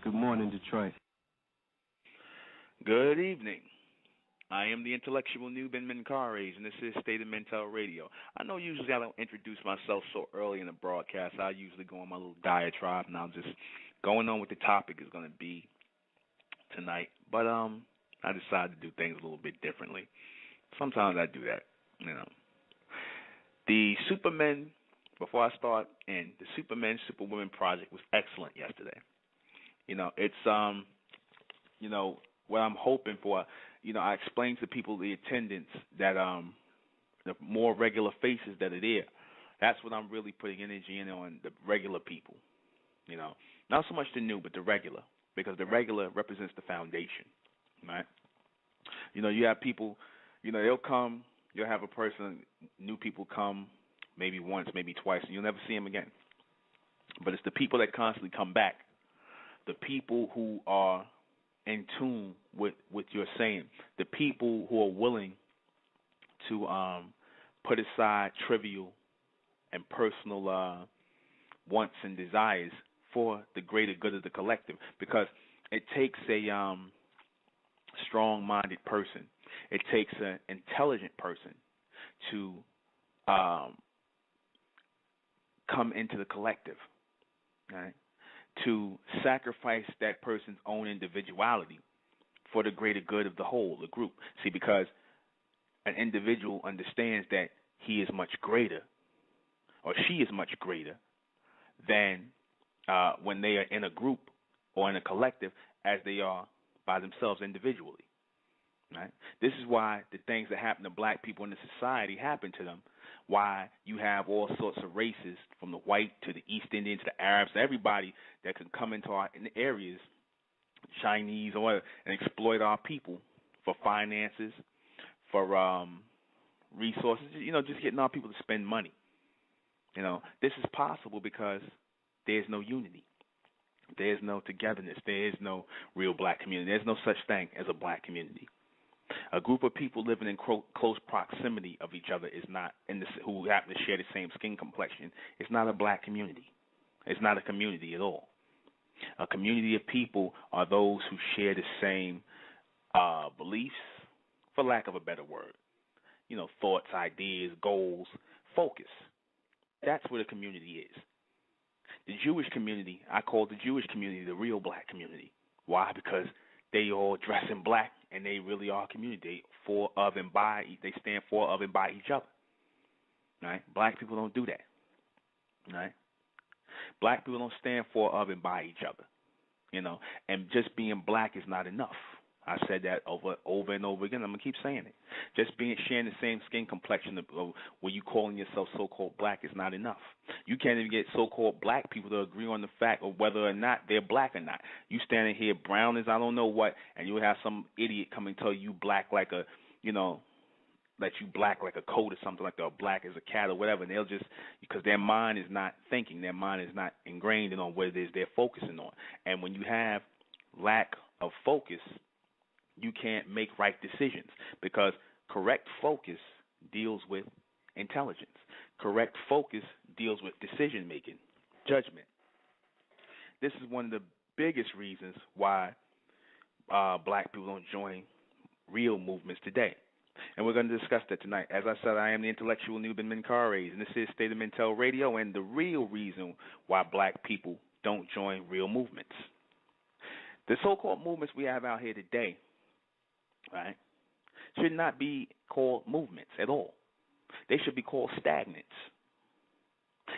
Good morning, Detroit. Good evening. I am the intellectual Nuben Menkares, and this is State of Mental Radio. I know usually I don't introduce myself so early in the broadcast. I usually go on my little diatribe, and I'll just going on with the topic is going to be tonight. But I decided to do things a little bit differently. Sometimes I do that, you know. The Supermen, before I start, and the Supermen Superwomen project was excellent yesterday. It's what I'm hoping for. I explained to people the attendance that the more regular faces that are there. That's what I'm really putting energy in on, the regular people. Not so much the new, but the regular, because the regular represents the foundation, right? You have people, they'll come, you'll have a person, new people come maybe once, maybe twice, and you'll never see them again. But it's the people that constantly come back, the people who are in tune with your saying, the people who are willing to put aside trivial and personal wants and desires for the greater good of the collective. Because it takes a strong-minded person, it takes an intelligent person to come into the collective, right? To sacrifice that person's own individuality for the greater good of the whole, the group. See, because an individual understands that he is much greater, or she is much greater, than when they are in a group or in a collective as they are by themselves individually. Right? This is why the things that happen to black people in the society happen to them. Why you have all sorts of races, from the white to the East Indian to the Arabs, everybody that can come into our areas, Chinese or whatever, and exploit our people for finances, for resources, just getting our people to spend money. This is possible because there's no unity. There's no togetherness. There is no real black community. There's no such thing as a black community. A group of people living in close proximity of each other is not, who happen to share the same skin complexion, it's not a black community. It's not a community at all. A community of people are those who share the same beliefs, for lack of a better word. Thoughts, ideas, goals, focus. That's what a community is. The Jewish community, I call the Jewish community the real black community. Why? Because they all dress in black, and they really are a community. They stand for, of, and by each other. Right? Black people don't do that. Right? Black people don't stand for, of, and by each other. And just being black is not enough. I've said that over and over again. I'm gonna keep saying it. Just sharing the same skin complexion of where you calling yourself so-called black is not enough. You can't even get so-called black people to agree on the fact of whether or not they're black or not. You standing here brown as I don't know what, and you have some idiot come and tell you black like a, that you black like a coat or something, like they're black as a cat or whatever, and they'll just, because their mind is not thinking, their mind is not ingrained in on what it is they're focusing on. And when you have lack of focus, you can't make right decisions, because correct focus deals with intelligence. Correct focus deals with decision-making, judgment. This is one of the biggest reasons why black people don't join real movements today. And we're going to discuss that tonight. As I said, I am the intellectual Nuben Menkares, and this is State of Mental Radio, and the real reason why black people don't join real movements. The so-called movements we have out here today, right, should not be called movements at all. They should be called stagnants.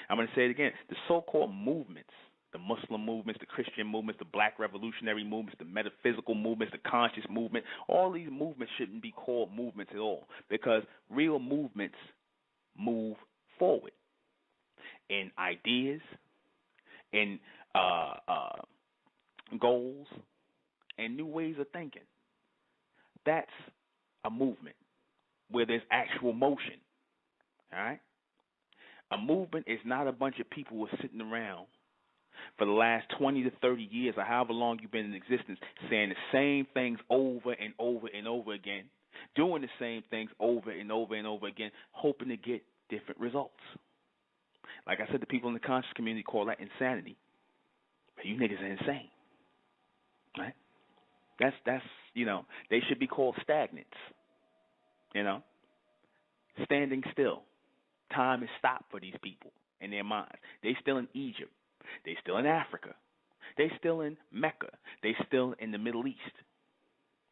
I'm going to say it again. The so-called movements, the Muslim movements, the Christian movements, the black revolutionary movements, the metaphysical movements, the conscious movement, all these movements shouldn't be called movements at all, because real movements move forward in ideas, in goals, and new ways of thinking. That's a movement where there's actual motion. All right? A movement is not a bunch of people who are sitting around for the last 20 to 30 years or however long you've been in existence saying the same things over and over and over again, doing the same things over and over and over again, hoping to get different results. Like I said, the people in the conscious community call that insanity. But you niggas are insane. Right? That's they should be called stagnants. You know, standing still. Time is stopped for these people in their minds. They still in Egypt. They still in Africa. They still in Mecca. They still in the Middle East.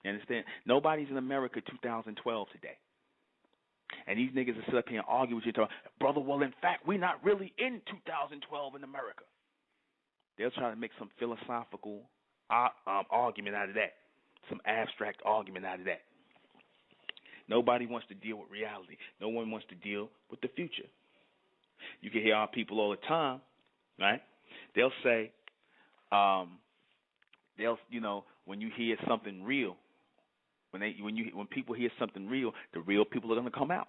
You understand? Nobody's in America 2012 today. And these niggas will sit up here and argue with you, talking, brother, well, in fact, we're not really in 2012 in America. They'll try to make some philosophical argument out of that, some abstract argument out of that. Nobody wants to deal with reality. No one wants to deal with the future. You can hear our people all the time, right? They'll say, when you hear something real, when people hear something real, the real people are going to come out,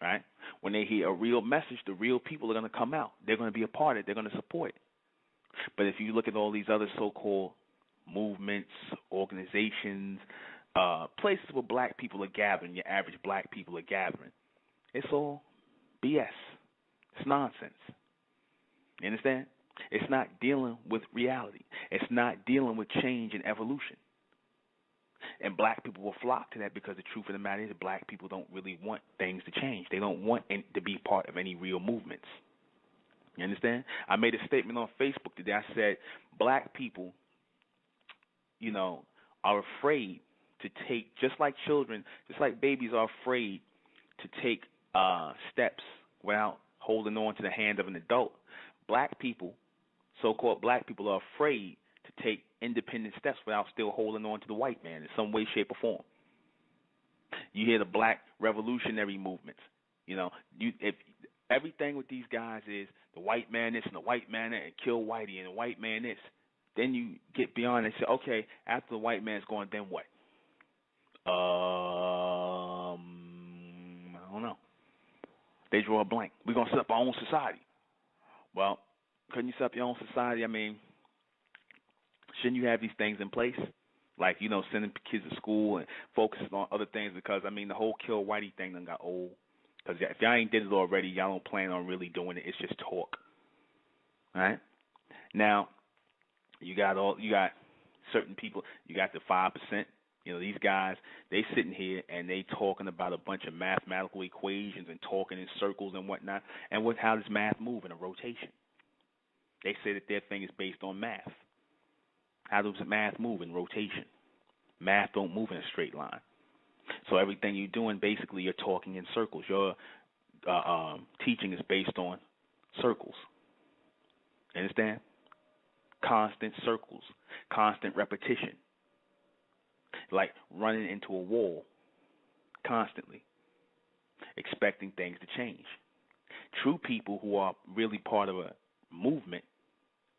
right? When they hear a real message, the real people are going to come out. They're going to be a part of it. They're going to support it. But if you look at all these other so-called movements, organizations, places where black people are gathering, your average black people are gathering, it's all BS. It's nonsense. You understand? It's not dealing with reality. It's not dealing with change and evolution. And black people will flock to that because the truth of the matter is black people don't really want things to change. They don't want to be part of any real movements. You understand? I made a statement on Facebook today. I said black people, are afraid to take, just like children, just like babies are afraid to take steps without holding on to the hand of an adult. Black people, so-called black people, are afraid to take independent steps without still holding on to the white man in some way, shape, or form. You hear the black revolutionary movements. If everything with these guys is the white man this and the white man that, and kill whitey and the white man this, then you get beyond and say, okay, after the white man's gone, then what? I don't know. They draw a blank. We're going to set up our own society. Well, couldn't you set up your own society? I mean, shouldn't you have these things in place? Like, sending kids to school and focusing on other things because, the whole kill whitey thing done got old. Because if y'all ain't did it already, y'all don't plan on really doing it. It's just talk. All right? Now, you got certain people. You got the 5%. These guys, they sitting here and they talking about a bunch of mathematical equations and talking in circles and whatnot. And how does math move in a rotation? They say that their thing is based on math. How does math move in rotation? Math don't move in a straight line. So everything you're doing, basically, you're talking in circles. Your teaching is based on circles. Understand? Constant circles, constant repetition, like running into a wall constantly, expecting things to change. True people who are really part of a movement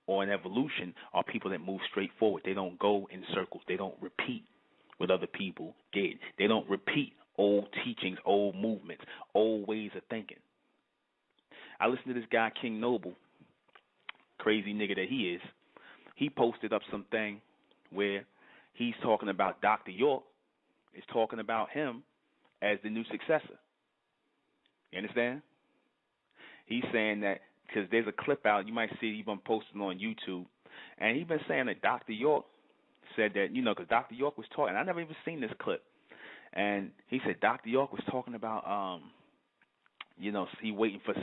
or an evolution are people that move straight forward. They don't go in circles. They don't repeat what other people did. They don't repeat old teachings, old movements, old ways of thinking. I listened to this guy, King Noble, crazy nigga that he is. He posted up something where he's talking about Dr. York is talking about him as the new successor. You understand? He's saying that because there's a clip out, you might see it even posted on YouTube, and he's been saying that Dr. York said that, because Dr. York was talking, I never even seen this clip, and he said Dr. York was talking about, he waiting for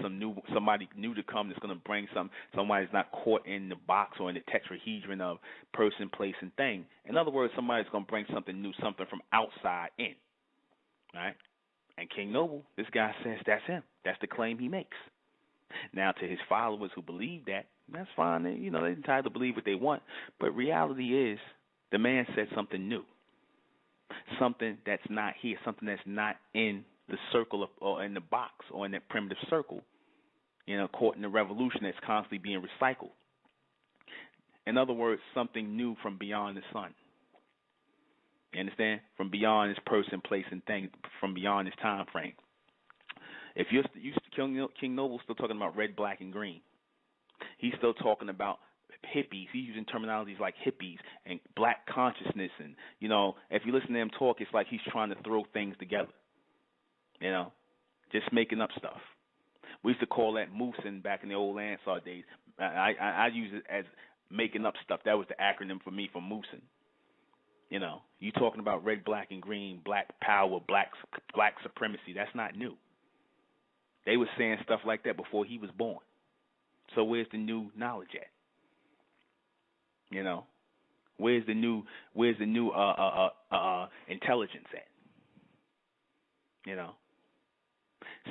somebody new to come that's going to bring somebody that's not caught in the box or in the tetrahedron of person, place, and thing. In other words, somebody's going to bring something new, something from outside in, right? And King Noble, this guy says that's him. That's the claim he makes. Now, to his followers who believe that, that's fine. They're entitled to believe what they want. But reality is, the man said something new, something that's not here, something that's not in the circle or in the box or in that primitive circle, caught in the revolution that's constantly being recycled. In other words, something new from beyond the sun. You understand? From beyond this person, place, and thing, from beyond this time frame. If King Noble's still talking about red, black, and green. He's still talking about hippies. He's using terminologies like hippies and black consciousness. And, if you listen to him talk, it's like he's trying to throw things together. Just making up stuff. We used to call that moosing back in the old Ansar days. I use it as making up stuff. That was the acronym for me for Moosin. You know, you talking about red, black, and green, black power, black supremacy. That's not new. They were saying stuff like that before he was born. So where's the new knowledge at? You know, where's the new intelligence at? You know,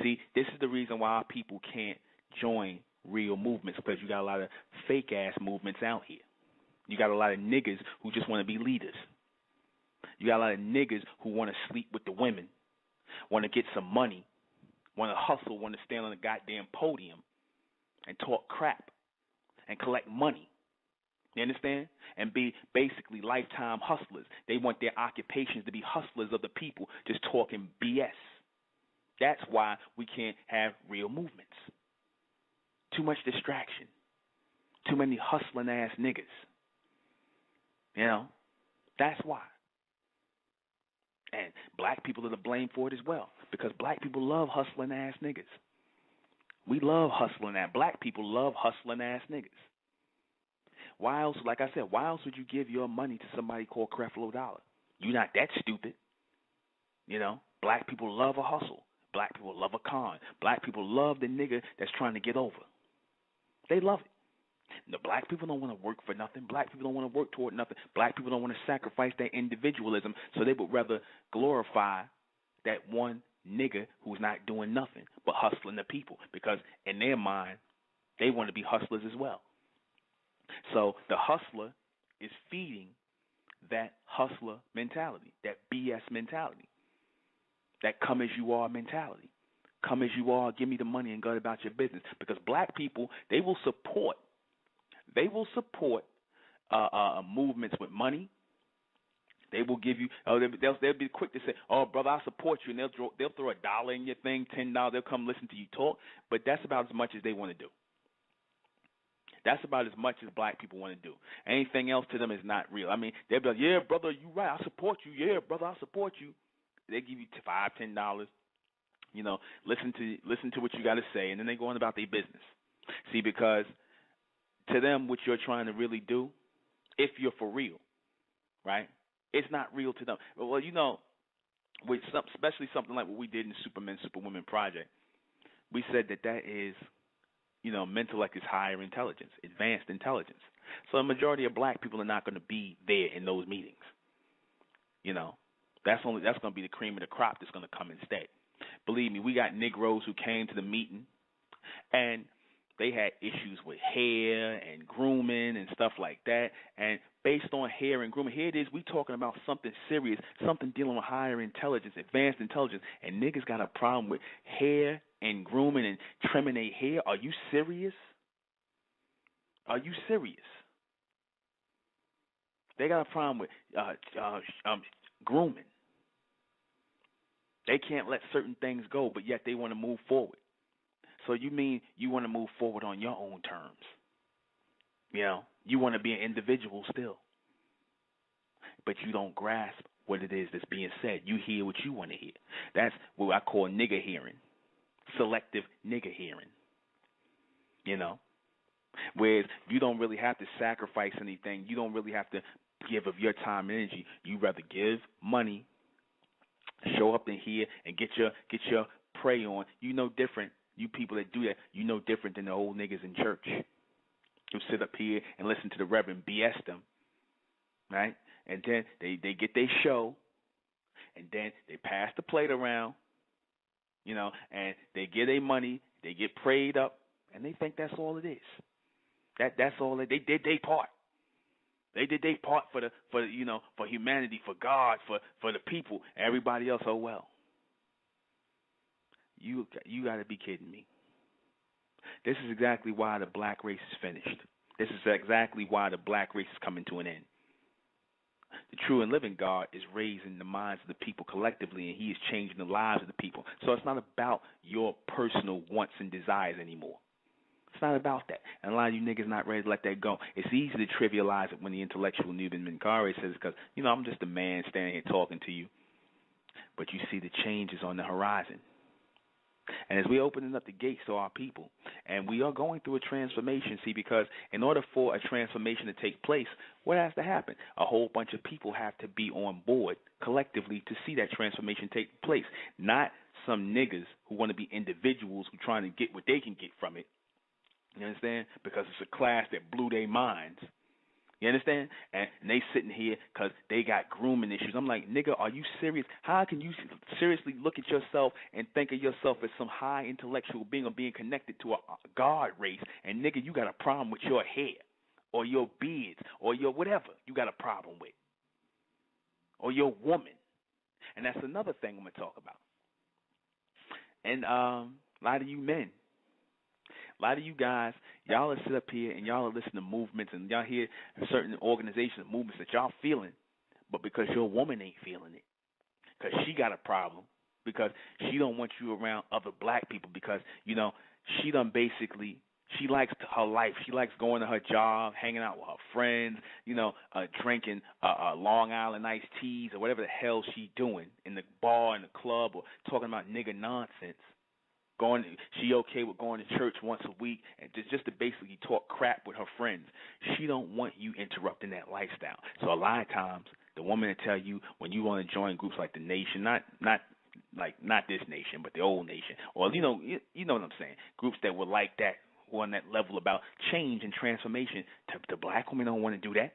see, this is the reason why our people can't join real movements, because you got a lot of fake ass movements out here. You got a lot of niggas who just want to be leaders. You got a lot of niggas who want to sleep with the women, want to get some money, want to hustle, want to stand on a goddamn podium and talk crap and collect money. You understand? And be basically lifetime hustlers. They want their occupations to be hustlers of the people, just talking BS. That's why we can't have real movements. Too much distraction. Too many hustling ass niggas. You know? That's why. And black people are to blame for it as well, because black people love hustling ass niggas. We love hustling ass. Black people love hustling ass niggas. Why else, like I said, why else would you give your money to somebody called Creflo Dollar? You're not that stupid. You know, black people love a hustle. Black people love a con. Black people love the nigga that's trying to get over. They love it. The black people don't want to work for nothing. Black people don't want to work toward nothing. Black people don't want to sacrifice their individualism, so they would rather glorify that one nigga who's not doing nothing but hustling the people, because in their mind, they want to be hustlers as well. So the hustler is feeding that hustler mentality, that BS mentality, that come as you are mentality. Come as you are, give me the money and go about your business. Because black people, they will support movements with money. They will give you. They'll be quick to say, "Oh, brother, I support you," and they'll throw $1 in your thing, $10. They'll come listen to you talk. But that's about as much as they want to do. That's about as much as black people want to do. Anything else to them is not real. I mean, they'll be like, "Yeah, brother, you right. I support you. Yeah, brother, I support you." They give you $5, $10. You know, listen to what you got to say, and then they go on about their business. See, because to them, what you're trying to really do, if you're for real, right? It's not real to them. Well, you know, with especially something like what we did in the Supermen, Superwomen project, we said that is, you know, mental like is higher intelligence, advanced intelligence. So the majority of black people are not going to be there in those meetings. You know, that's going to be the cream of the crop that's going to come and stay. Believe me, we got Negroes who came to the meeting, and they had issues with hair and grooming and stuff like that. And based on hair and grooming, here it is, we talking about something serious, something dealing with higher intelligence, advanced intelligence, and niggas got a problem with hair and grooming and trimming their hair. Are you serious? Are you serious? They got a problem with grooming. They can't let certain things go, but yet they want to move forward. So you mean you want to move forward on your own terms? You know, you want to be an individual still, but you don't grasp what it is that's being said. You hear what you want to hear. That's what I call nigger hearing, selective nigger hearing. You know, whereas you don't really have to sacrifice anything. You don't really have to give of your time and energy. You rather give money, show up in here, and get your prey on. You know different. You people that do that, you know different than the old niggas in church who sit up here and listen to the Reverend BS them, right? And then they get their show, and then they pass the plate around, you know, and they get their money, they get prayed up, and they think that's all it is. That's all they did their part. They did their part for humanity, for God, for the people. Everybody else, oh well. You got to be kidding me. This is exactly why the black race is finished. This is exactly why the black race is coming to an end. The true and living God is raising the minds of the people collectively, and he is changing the lives of the people. So it's not about your personal wants and desires anymore. It's not about that. And a lot of you niggas not ready to let that go. It's easy to trivialize it when the intellectual Nuben Menkarayzz says, because, you know, I'm just a man standing here talking to you. But you see the changes on the horizon. And as we're opening up the gates to our people, and we are going through a transformation, see, because in order for a transformation to take place, what has to happen? A whole bunch of people have to be on board collectively to see that transformation take place. Not some niggas who want to be individuals who trying to get what they can get from it. You understand? Because it's a class that blew their minds. You understand? And they sitting here because they got grooming issues. I'm like, nigga, are you serious? How can you seriously look at yourself and think of yourself as some high intellectual being or being connected to a God race? And, nigga, you got a problem with your hair or your beards or your whatever you got a problem with or your woman. And that's another thing I'm going to talk about. And a lot of you men, a lot of you guys, y'all are sit up here and y'all are listening to movements and y'all hear certain organizations and movements that y'all feeling, but because your woman ain't feeling it, because she got a problem, because she don't want you around other black people, because, you know, she done basically, she likes her life. She likes going to her job, hanging out with her friends, you know, drinking Long Island iced teas or whatever the hell she doing in the bar, in the club, or talking about nigga nonsense. She okay with going to church once a week and just to basically talk crap with her friends. She don't want you interrupting that lifestyle. So a lot of times, the woman will tell you when you want to join groups like the Nation, not this nation, but the old nation, or you know what I'm saying, groups that were like that, who on that level about change and transformation. The black woman don't want to do that.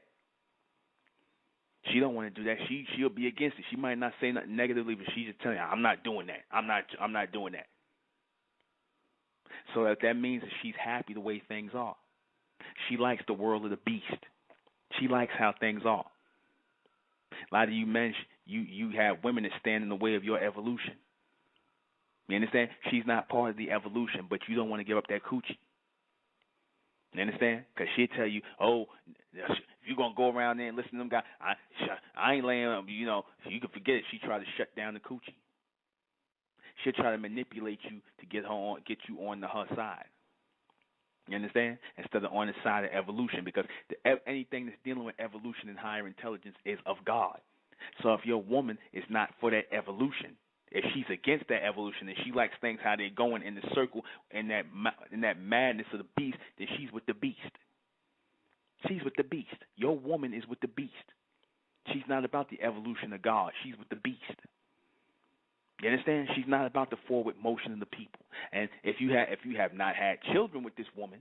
She don't want to do that. She'll be against it. She might not say nothing negatively, but she's just telling you, I'm not doing that. I'm not doing that. So that means that she's happy the way things are. She likes the world of the beast. She likes how things are. A lot of you men, you have women that stand in the way of your evolution. You understand? She's not part of the evolution, but you don't want to give up that coochie. You understand? Because she'll tell you, oh, if you're going to go around there and listen to them guys, I ain't laying up, you know, you can forget it. She tried to shut down the coochie. She'll try to manipulate you to get you on her side. You understand? Instead of on the side of evolution, because anything that's dealing with evolution and higher intelligence is of God. So if your woman is not for that evolution, if she's against that evolution and she likes things how they're going in the circle and that madness of the beast, then she's with the beast. She's with the beast. Your woman is with the beast. She's not about the evolution of God. She's with the beast. You understand? She's not about the forward motion of the people. And if you have not had children with this woman,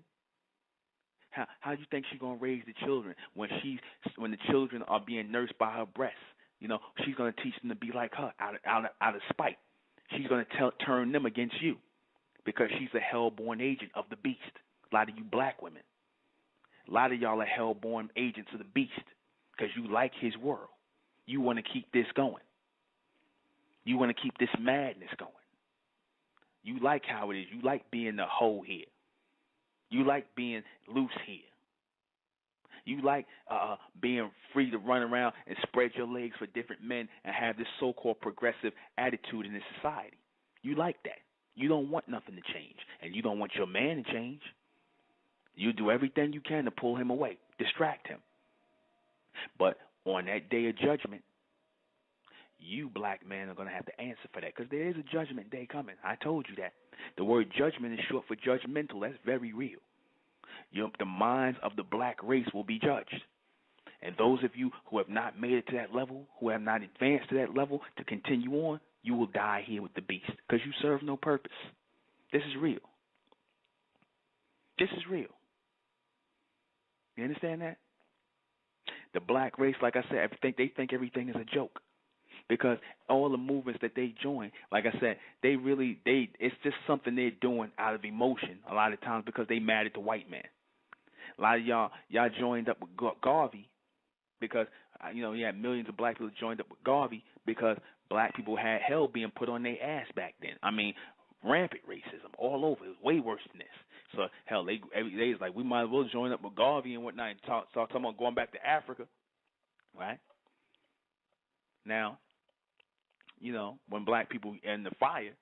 how do you think she's gonna raise the children when the children are being nursed by her breasts? You know, she's gonna teach them to be like her out of spite. She's gonna turn them against you because she's a hell-born agent of the beast. A lot of you black women, a lot of y'all are hell-born agents of the beast because you like his world. You want to keep this going. You want to keep this madness going. You like how it is. You like being the hoe here. You like being loose here. You like being free to run around and spread your legs for different men and have this so-called progressive attitude in this society. You like that. You don't want nothing to change, and you don't want your man to change. You do everything you can to pull him away, distract him. But on that day of judgment, you black men are going to have to answer for that because there is a judgment day coming. I told you that. The word judgment is short for judgmental. That's very real. The minds of the black race will be judged. And those of you who have not made it to that level, who have not advanced to that level to continue on, you will die here with the beast because you serve no purpose. This is real. This is real. You understand that? The black race, like I said, they think everything is a joke. Because all the movements that they join, like I said, it's just something they're doing out of emotion a lot of times because they mad at the white man. A lot of y'all joined up with Garvey because, you had millions of black people joined up with Garvey because black people had hell being put on their ass back then. I mean, rampant racism all over. It was way worse than this. So, hell, they was like, we might as well join up with Garvey and whatnot and start talking about going back to Africa, right? Now, when black people in the fire,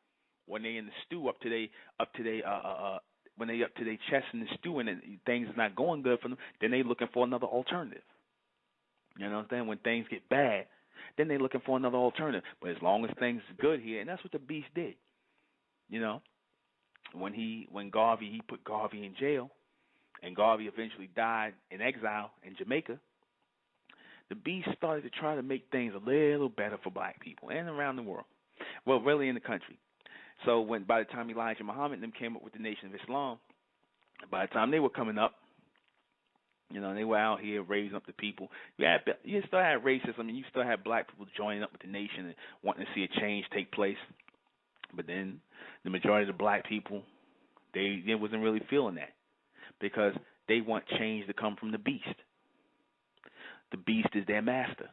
when they in the stew up to their chest in the stew and things is not going good for them, then they looking for another alternative. You know what I'm saying? When things get bad, then they looking for another alternative. But as long as things is good here, and that's what the beast did. when Garvey he put Garvey in jail, and Garvey eventually died in exile in Jamaica, the Beast started to try to make things a little better for black people and around the world. Well, really in the country. So by the time Elijah Muhammad and them came up with the Nation of Islam, by the time they were coming up, they were out here raising up the people. You still had racism, and you still had black people joining up with the nation and wanting to see a change take place. But then the majority of the black people, they wasn't really feeling that, because they want change to come from the Beast. The Beast is their master.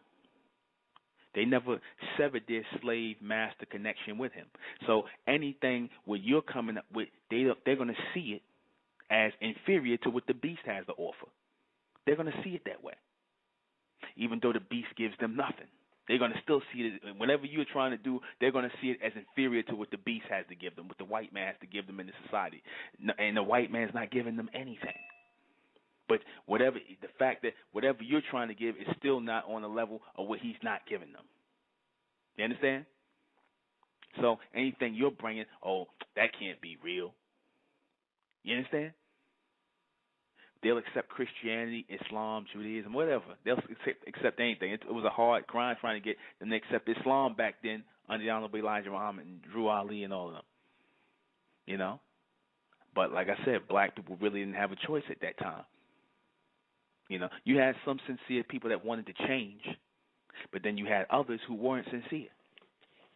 They never severed their slave master connection with him. So anything where you're coming up with, they're going to see it as inferior to what the Beast has to offer. They're going to see it that way, even though the Beast gives them nothing. They're going to still see it. Whatever you're trying to do, they're going to see it as inferior to what the Beast has to give them, what the white man has to give them in the society. And the white man's not giving them anything. But the fact that whatever you're trying to give is still not on the level of what he's not giving them. You understand? So anything you're bringing, that can't be real. You understand? They'll accept Christianity, Islam, Judaism, whatever. They'll accept anything. It was a hard grind trying to get them to accept Islam back then under the Honorable Elijah Muhammad and Drew Ali and all of them. But like I said, black people really didn't have a choice at that time. You had some sincere people that wanted to change, but then you had others who weren't sincere.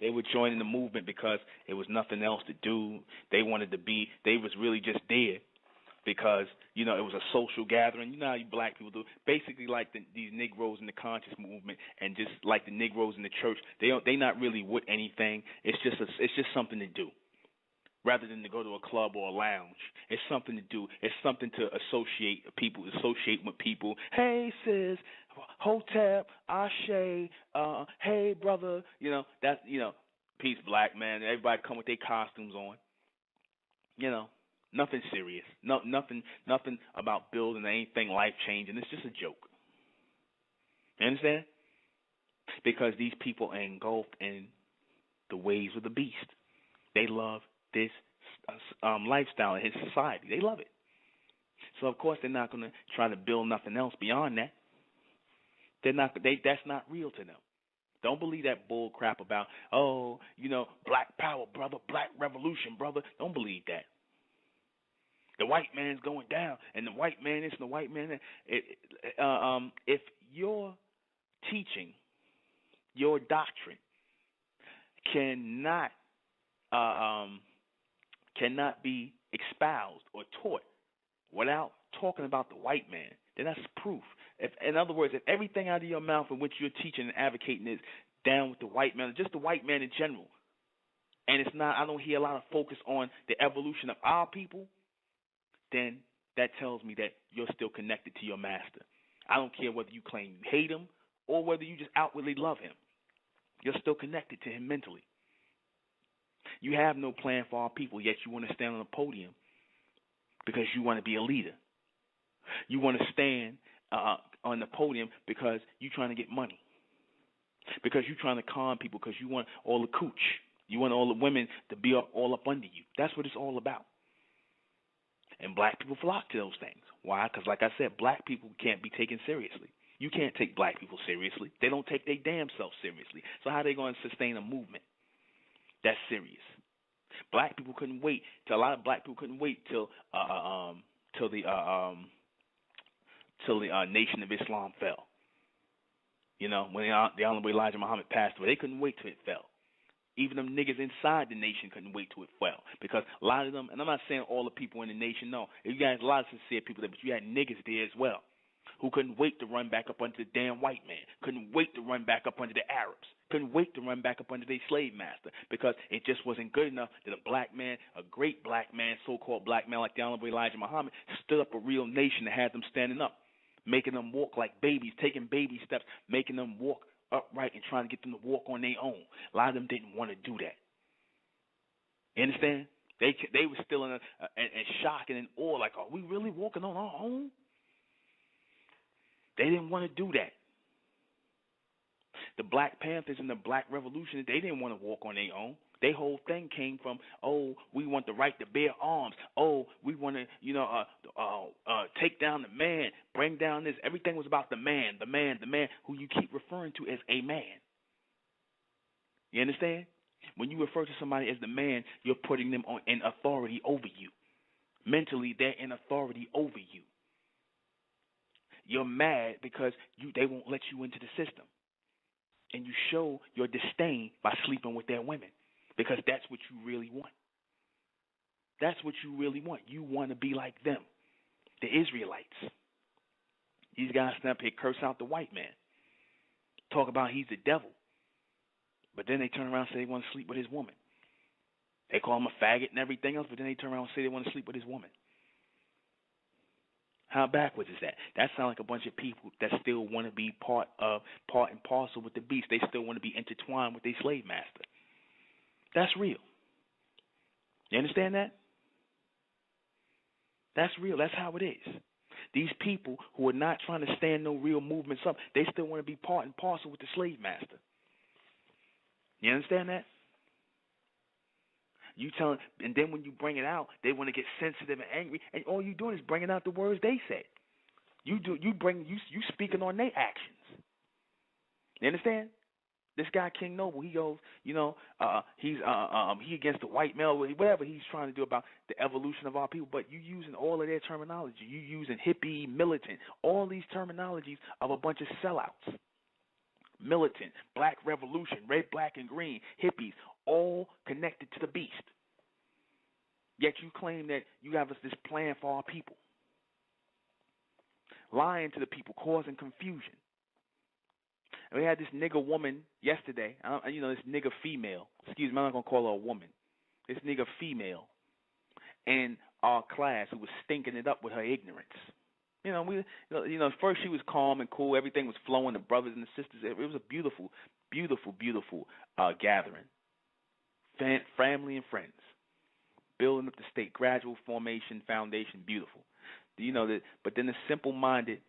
They were joining the movement because there was nothing else to do. They was really just there because, it was a social gathering. You know how you black people do. Basically like these Negroes in the conscious movement, and just like the Negroes in the church, they not really with anything. It's just something to do, rather than to go to a club or a lounge. It's something to do. It's something to associate with people. Hey, sis, Hotep, Ashe, hey, brother. That's, peace, black man. Everybody come with their costumes on. Nothing serious. Nothing about building anything life-changing. It's just a joke. You understand? Because these people are engulfed in the ways of the Beast. They love this lifestyle in his society. They love it. So of course they're not going to try to build nothing else beyond that. That's not real to them. Don't believe that bull crap about black power, brother, black revolution, brother. Don't believe that. The white man's going down, and the white man is the white man. If your teaching, your doctrine cannot be espoused or taught without talking about the white man, then that's proof. In other words, if everything out of your mouth in which you're teaching and advocating is down with the white man, just the white man in general, and it's not, I don't hear a lot of focus on the evolution of our people, then that tells me that you're still connected to your master. I don't care whether you claim you hate him or whether you just outwardly love him. You're still connected to him mentally. You have no plan for our people, yet you want to stand on a podium because you want to be a leader. You want to stand on the podium because you're trying to get money, because you're trying to con people, because you want all the cooch. You want all the women to be all up under you. That's what it's all about. And black people flock to those things. Why? Because like I said, black people can't be taken seriously. You can't take black people seriously. They don't take their damn self seriously. So how are they going to sustain a movement that's serious? Black people couldn't wait. A lot of black people couldn't wait till the Nation of Islam fell. When the Honorable Elijah Muhammad passed away, they couldn't wait till it fell. Even them niggas inside the nation couldn't wait till it fell, because a lot of them, and I'm not saying all the people in the nation, no, you got a lot of sincere people there, but you had niggas there as well who couldn't wait to run back up under the damn white man, couldn't wait to run back up under the Arabs, couldn't wait to run back up under their slave master, because it just wasn't good enough that a black man, a great black man, so-called black man like the Honorable Elijah Muhammad, stood up a real nation that had them standing up, making them walk like babies, taking baby steps, making them walk upright and trying to get them to walk on their own. A lot of them didn't want to do that. You understand? They were still in shock and in awe, like, are we really walking on our own? They didn't want to do that. The Black Panthers and the Black Revolution, they didn't want to walk on their own. Their whole thing came from, oh, we want the right to bear arms. Oh, we want to, take down the man, bring down this. Everything was about the man, who you keep referring to as a man. You understand? When you refer to somebody as the man, you're putting them in authority over you. Mentally, they're in authority over you. You're mad because they won't let you into the system. And you show your disdain by sleeping with their women because that's what you really want. That's what you really want. You want to be like them, the Israelites. These guys stand up here, curse out the white man, talk about he's the devil. But then they turn around and say they want to sleep with his woman. They call him a faggot and everything else, but then they turn around and say they want to sleep with his woman. How backwards is that? That sounds like a bunch of people that still want to be part and parcel with the beast. They still want to be intertwined with their slave master. That's real. You understand that? That's real. That's how it is. These people who are not trying to stand no real movements up, they still want to be part and parcel with the slave master. You understand that? You tell, and then when you bring it out, they want to get sensitive and angry, and all you're doing is bringing out the words they said. You speaking on their actions. You understand? This guy King Noble, he goes, he's he against the white male, whatever he's trying to do about the evolution of our people. But you using all of their terminology. You using hippie, militant, all these terminologies of a bunch of sellouts. Militant, black revolution, red, black, and green, hippies, all connected to the beast. Yet you claim that you have this plan for our people. Lying to the people, causing confusion. And we had this nigger woman yesterday, this nigger female, excuse me, I'm not going to call her a woman, this nigger female in our class who was stinking it up with her ignorance. First she was calm and cool. Everything was flowing. The brothers and the sisters. It was a beautiful, beautiful, beautiful gathering. Family and friends. Building up the state. Gradual formation, foundation. Beautiful. But then the simple-minded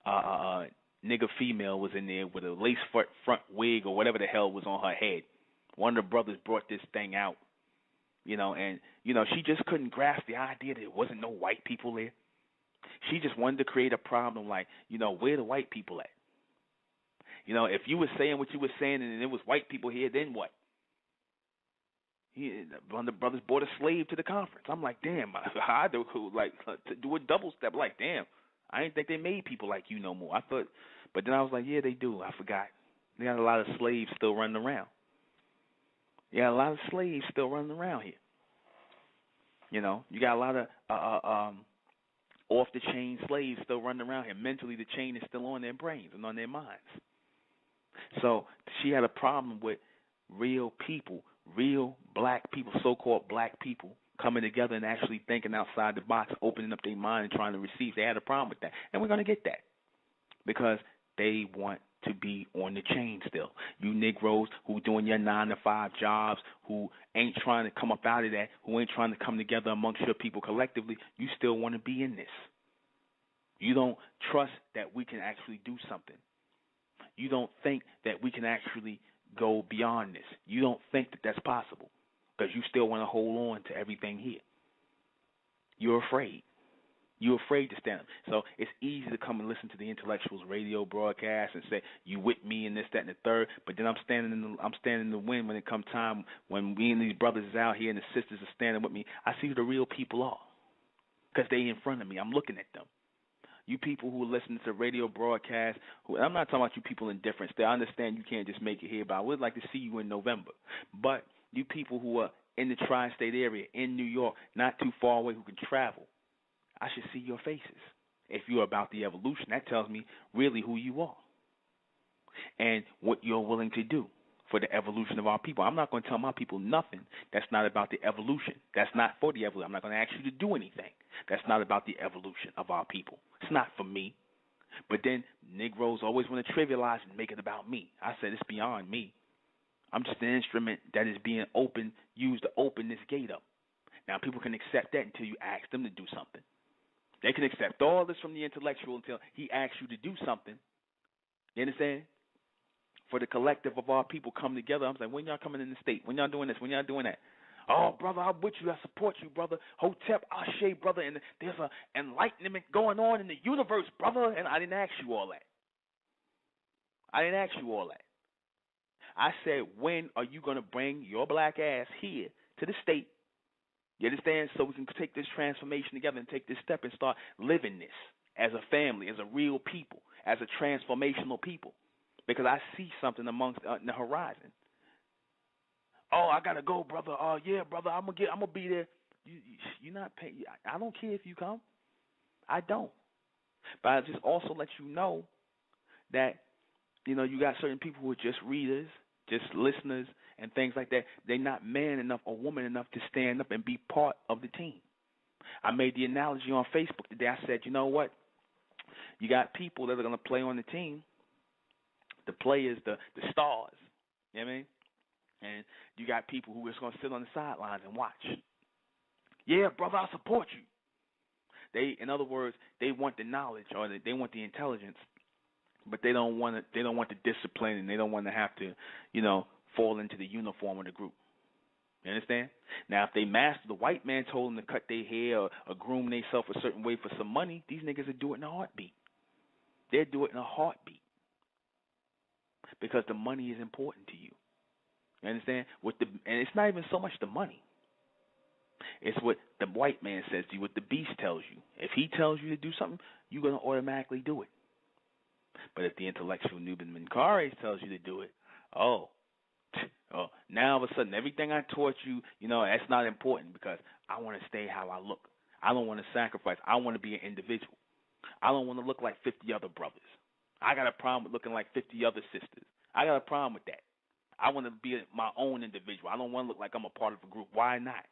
nigger female was in there with a lace front wig or whatever the hell was on her head. One of the brothers brought this thing out. She just couldn't grasp the idea that there wasn't no white people there. She just wanted to create a problem like, where the white people at? If you were saying what you were saying and there was white people here, then what? One of the brothers brought a slave to the conference. I'm like, damn, I do to do a double step. Like, damn, I didn't think they made people like you no more. I thought, but then I was like, yeah, they do. I forgot. They got a lot of slaves still running around. Yeah, a lot of slaves still running around here. You got a lot of off-the-chain slaves still running around here. Mentally, the chain is still on their brains and on their minds. So she had a problem with real people, real black people, so-called black people, coming together and actually thinking outside the box, opening up their mind and trying to receive. They had a problem with that. And we're going to get that because they want to be on the chain still. You Negroes who doing your 9-to-5 jobs, who ain't trying to come up out of that, who ain't trying to come together amongst your people collectively, you still want to be in this. You don't trust that we can actually do something. You don't think that we can actually go beyond this. You don't think that that's possible because you still want to hold on to everything here. You're afraid. You're afraid to stand up. So it's easy to come and listen to the intellectuals radio broadcast and say you with me and this, that, and the third. But then I'm standing in the wind when it comes time when me and these brothers is out here and the sisters are standing with me. I see who the real people are because they in front of me. I'm looking at them. You people who are listening to radio broadcasts, I'm not talking about you people in different states. I understand you can't just make it here, but I would like to see you in November. But you people who are in the tri-state area, in New York, not too far away, who can travel, I should see your faces. If you're about the evolution, that tells me really who you are and what you're willing to do for the evolution of our people. I'm not going to tell my people nothing that's not about the evolution. That's not for the evolution. I'm not going to ask you to do anything that's not about the evolution of our people. It's not for me. But then Negroes always want to trivialize and make it about me. I said it's beyond me. I'm just an instrument that is being used to open this gate up. Now, people can accept that until you ask them to do something. They can accept all this from the intellectual until he asks you to do something. You understand? for the collective of our people come together. I'm like, when y'all coming in the state? When y'all doing this? When y'all doing that? Oh, brother, I'm with you. I support you, brother. Hotep, Ashe, brother. And there's an enlightenment going on in the universe, brother. And I didn't ask you all that. I didn't ask you all that. I said, when are you going to bring your black ass here to the state? You understand? So we can take this transformation together and take this step and start living this as a family, as a real people, as a transformational people. Because I see something amongst in the horizon. Oh, I gotta go, brother. Oh, yeah, brother. I'm gonna be there. You're not paying. I don't care if you come. I don't. But I just also let you know that you got certain people who are just readers, just listeners, and things like that. They're not man enough or woman enough to stand up and be part of the team. I made the analogy on Facebook today. I said, you know what? You got people that are gonna play on the team. The players, the stars, you know what I mean? And you got people who are just going to sit on the sidelines and watch. Yeah, brother, I support you. In other words, they want the knowledge or they want the intelligence, but they don't want the discipline, and they don't want to have to, fall into the uniform of the group. You understand? Now, if they master, the white man told them to cut their hair or groom themselves a certain way for some money, these niggas will do it in a heartbeat. They'll do it in a heartbeat. Because the money is important to you. You understand? And it's not even so much the money. It's what the white man says to you, what the beast tells you. If he tells you to do something, you're going to automatically do it. But if the intellectual Nuben Menkarayzz tells you to do it, now all of a sudden everything I taught you, that's not important because I want to stay how I look. I don't want to sacrifice. I want to be an individual. I don't want to look like 50 other brothers. I got a problem with looking like 50 other sisters. I got a problem with that. I want to be my own individual. I don't want to look like I'm a part of a group. Why not?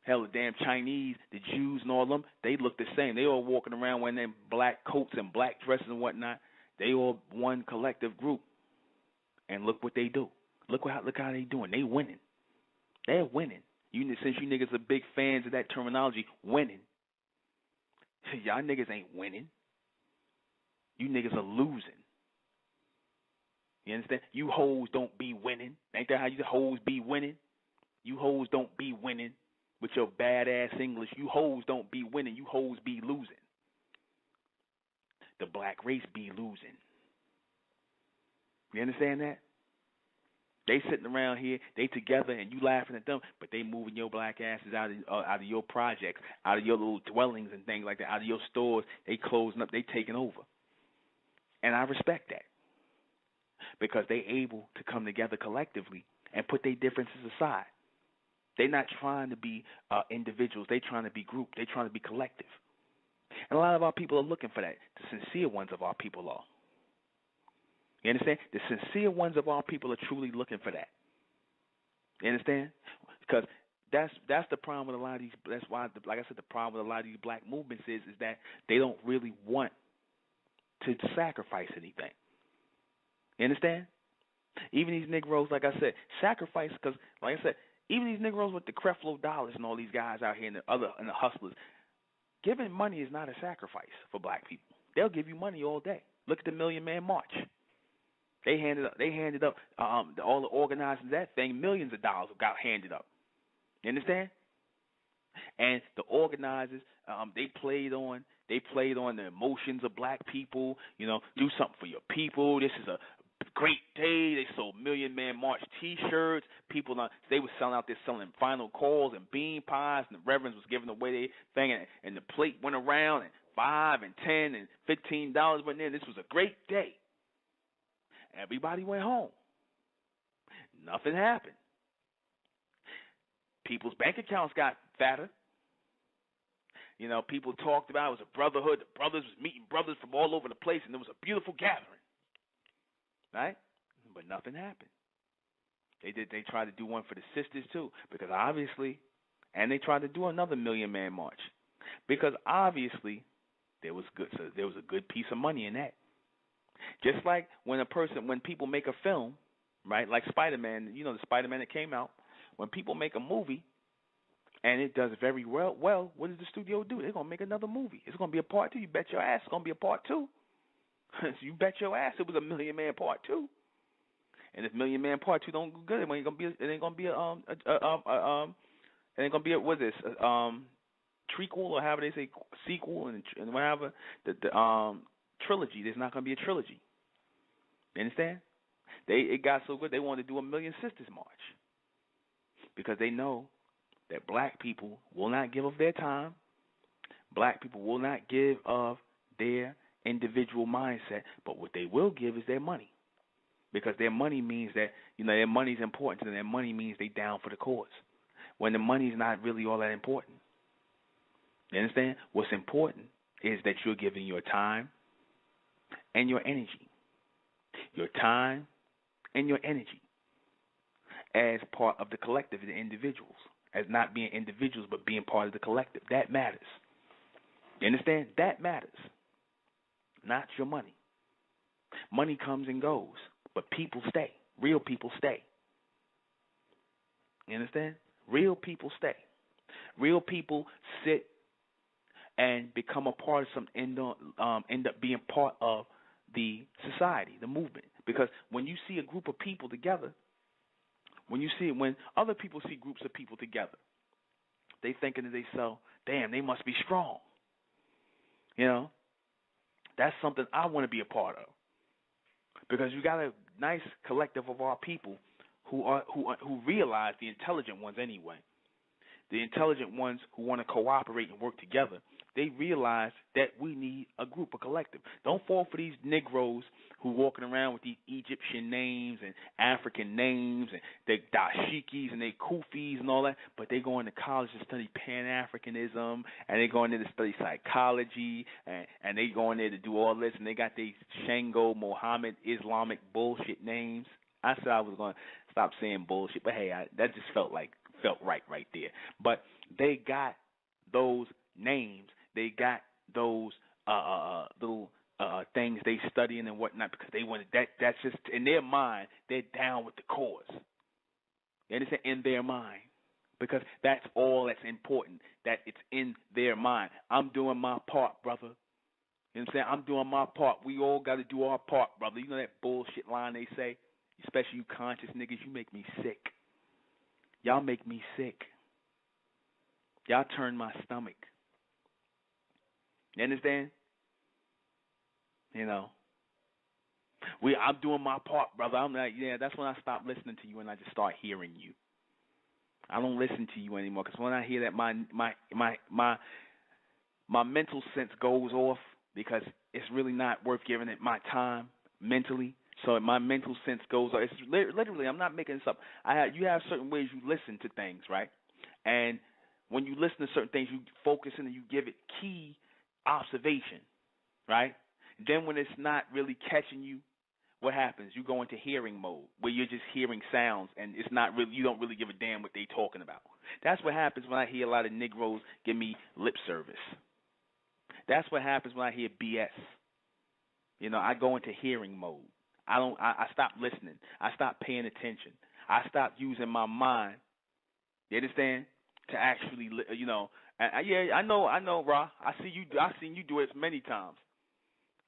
Hell, the damn Chinese, the Jews and all of them, they look the same. They all walking around wearing them black coats and black dresses and whatnot. They all one collective group. And look what they do. Look how they doing. They winning. They're winning. Since you niggas are big fans of that terminology, winning. Y'all niggas ain't winning. You niggas are losing. You understand? You hoes don't be winning. Ain't that how you hoes be winning? You hoes don't be winning with your badass English. You hoes don't be winning. You hoes be losing. The black race be losing. You understand that? They sitting around here, they together, and you laughing at them, but they moving your black asses out of your projects, out of your little dwellings and things like that, out of your stores. They closing up. They taking over. And I respect that. Because they able to come together collectively and put their differences aside. They're not trying to be individuals. They're trying to be group. They're trying to be collective. And a lot of our people are looking for that. The sincere ones of our people are. You understand? The sincere ones of our people are truly looking for that. You understand? Because that's the problem with a lot of these. That's why, like I said, the problem with a lot of these black movements is that they don't really want to sacrifice anything. You understand? Even these Negroes, like I said, sacrifice, because, like I said, even these Negroes with the Creflo Dollars and all these guys out here and the hustlers, giving money is not a sacrifice for black people. They'll give you money all day. Look at the Million Man March. They handed up all the organizers of that thing, millions of dollars got handed up. You understand? And the organizers, they played on the emotions of black people. Do something for your people. This is a great day. They sold Million Man March T-shirts. People, they were selling final calls and bean pies, and the Reverends was giving away their thing, and the plate went around, and $5 and $10 and $15 went in. This was a great day. Everybody went home. Nothing happened. People's bank accounts got fatter. People talked about it was a brotherhood. The brothers was meeting brothers from all over the place, and it was a beautiful gathering. Right? But nothing happened. They tried to do one for the sisters too, because obviously, and they tried to do another Million Man March, because obviously there was a good piece of money in that. Just like when people make a film, right? Like Spider-Man, the Spider-Man that came out. When people make a movie and it does very well, what does the studio do? They're gonna make another movie. It's gonna be a part 2. You bet your ass it's gonna be a part 2. You bet your ass it was a Million Man Part 2. And if Million Man Part 2 don't go good, it ain't gonna be it ain't gonna be it ain't gonna be what is this trequel or however they say sequel and whatever the trilogy. There's not gonna be a trilogy. You understand? It got so good they wanted to do a Million Sisters March because they know that black people will not give of their time. Black people will not give of their individual mindset, but what they will give is their money. Because their money means that, their money's important to them. Their money means they down for the cause. When the money's not really all that important. You understand? What's important is that you're giving your time and your energy. Your time and your energy as part of the collective, the individuals. As not being individuals, but being part of the collective. That matters. You understand? That matters. Not your money. Money comes and goes, but people stay. Real people stay. You understand? Real people stay. Real people sit and become a part of end up being part of the society, the movement. Because when you see a group of people together, when other people see groups of people together, they thinking to themselves, damn, they must be strong. That's something I want to be a part of. Because you got a nice collective of our people who realize, the intelligent ones anyway, the intelligent ones who want to cooperate and work together, they realize that we need a group, a collective. Don't fall for these Negroes who walking around with these Egyptian names and African names and their dashikis and their kufis and all that, but they go into college to study Pan-Africanism and they go in there to study psychology and they go in there to do all this and they got these Shango, Mohammed, Islamic bullshit names. I said I was going to stop saying bullshit, but hey, that just felt right there. But they got those names. They got those little things they studying and whatnot because they wanted that. That's just in their mind. They're down with the cause. You understand? In their mind, because that's all that's important. That it's in their mind. I'm doing my part, brother. You know what I'm saying? I'm doing my part. We all got to do our part, brother. You know that bullshit line they say, especially you conscious niggas. You make me sick. Y'all make me sick. Y'all turn my stomach. You understand? I'm doing my part, brother. I'm like, yeah, that's when I stop listening to you and I just start hearing you. I don't listen to you anymore because when I hear that, my mental sense goes off because it's really not worth giving it my time mentally. So my mental sense goes off. It's literally, I'm not making this up. You have certain ways you listen to things, right? And when you listen to certain things, you focus in and you give it key observation, right? Then when it's not really catching you, what happens? You go into hearing mode where you're just hearing sounds and it's not really, you don't really give a damn what they talking about. That's what happens when I hear a lot of Negroes give me lip service. That's what happens when I hear BS. I go into hearing mode. I stop listening. I stop paying attention. I stop using my mind. You understand? To actually, I know, Ra. I seen you do it many times.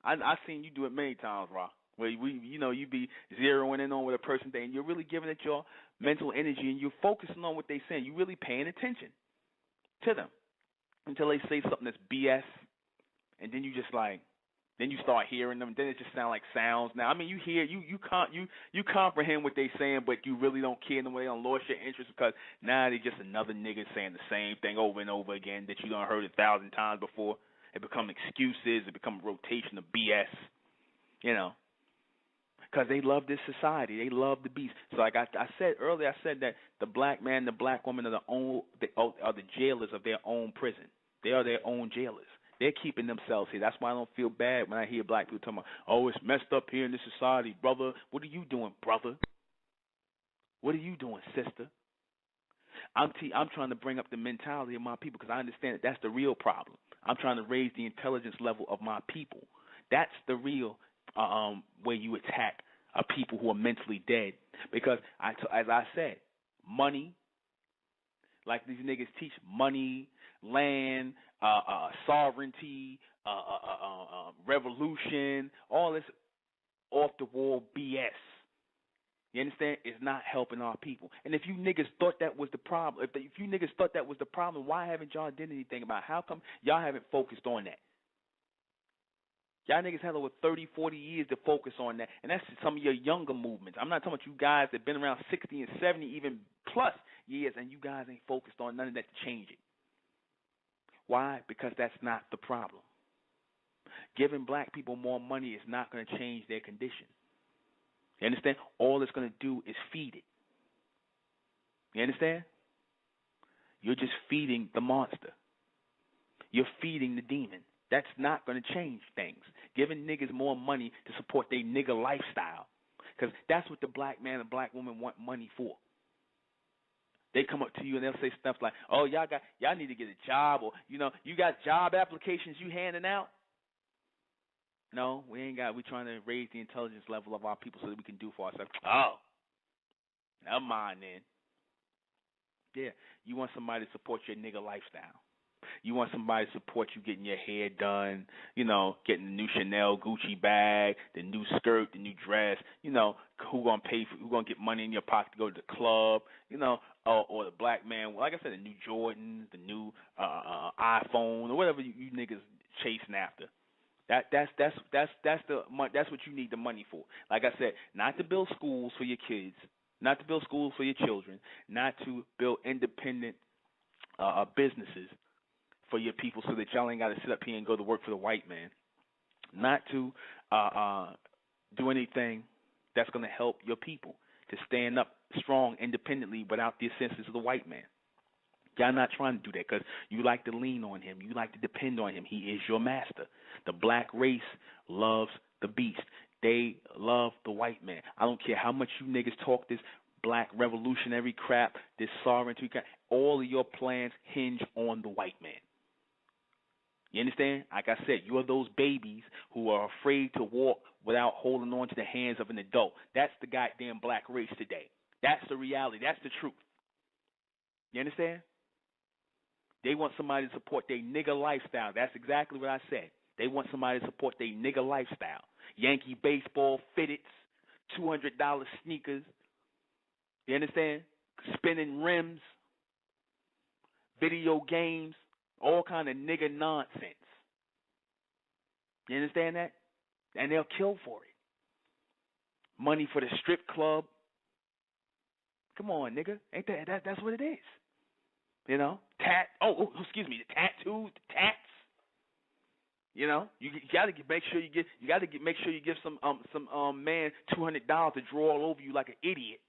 I seen you do it many times, Ra. Where you be zeroing in on with a person thing, and you're really giving it your mental energy, and you're focusing on what they're saying. You're really paying attention to them until they say something that's BS, and then you just then you start hearing them, and then it just sounds like sounds. Now, I mean, you hear, you comprehend what they saying, but you really don't care in the way they don't lost your interest because now they're just another nigga saying the same thing over and over again that you done heard 1,000 times before. It become excuses. It become a rotation of BS, because they love this society. They love the beast. So like I said earlier, I said that the black man, the black woman are the jailers of their own prison. They are their own jailers. They're keeping themselves here. That's why I don't feel bad when I hear black people talking about, oh, it's messed up here in this society, brother. What are you doing, brother? What are you doing, sister? I'm trying to bring up the mentality of my people because I understand that that's the real problem. I'm trying to raise the intelligence level of my people. That's the real way you attack people who are mentally dead. Because, as I said, money, like these niggas teach, money, land, sovereignty, revolution, all this off the wall BS. You understand? It's not helping our people. And if you niggas thought that was the problem, if you niggas thought that was the problem, why haven't y'all done anything about it? How come y'all haven't focused on that? Y'all niggas had over 30, 40 years to focus on that. And that's some of your younger movements. I'm not talking about you guys that have been around 60 and 70, even plus years, and you guys ain't focused on none of that to change it. Why? Because that's not the problem. Giving black people more money is not going to change their condition. You understand? All it's going to do is feed it. You understand? You're just feeding the monster. You're feeding the demon. That's not going to change things. Giving niggas more money to support their nigga lifestyle. Because that's what the black man and black woman want money for. They come up to you and they'll say stuff like, oh, y'all need to get a job, or, you got job applications you handing out. No, we ain't got. We're trying to raise the intelligence level of our people so that we can do for ourselves. Oh, never mind then. Yeah, you want somebody to support your nigga lifestyle. You want somebody to support you getting your hair done, getting the new Chanel Gucci bag, the new skirt, the new dress, who gonna pay for, who gonna get money in your pocket to go to the club, or the black man, like I said, the new Jordans, the new iPhone, or whatever you niggas chasing after. That's what you need the money for. Like I said, not to build schools for your kids, not to build schools for your children, not to build independent businesses for your people so that y'all ain't got to sit up here and go to work for the white man, not to do anything that's going to help your people to stand up strong independently without the assistance of the white man. Y'all not trying to do that because you like to lean on him. You like to depend on him. He is your master. The black race loves the beast. They love the white man. I don't care how much you niggas talk this black revolutionary crap, this sovereignty crap. All of your plans hinge on the white man. You understand? Like I said, you are those babies who are afraid to walk without holding on to the hands of an adult. That's the goddamn black race today. That's the reality. That's the truth. You understand? They want somebody to support their nigga lifestyle. That's exactly what I said. They want somebody to support their nigga lifestyle. Yankee baseball fitteds, $200 sneakers. You understand? Spinning rims, video games, all kind of nigga nonsense. You understand that? And they'll kill for it. Money for the strip club. Come on, nigga. Ain't that's what it is. The tattoos, the tats. You gotta make sure you give some man $200 to draw all over you like an idiot.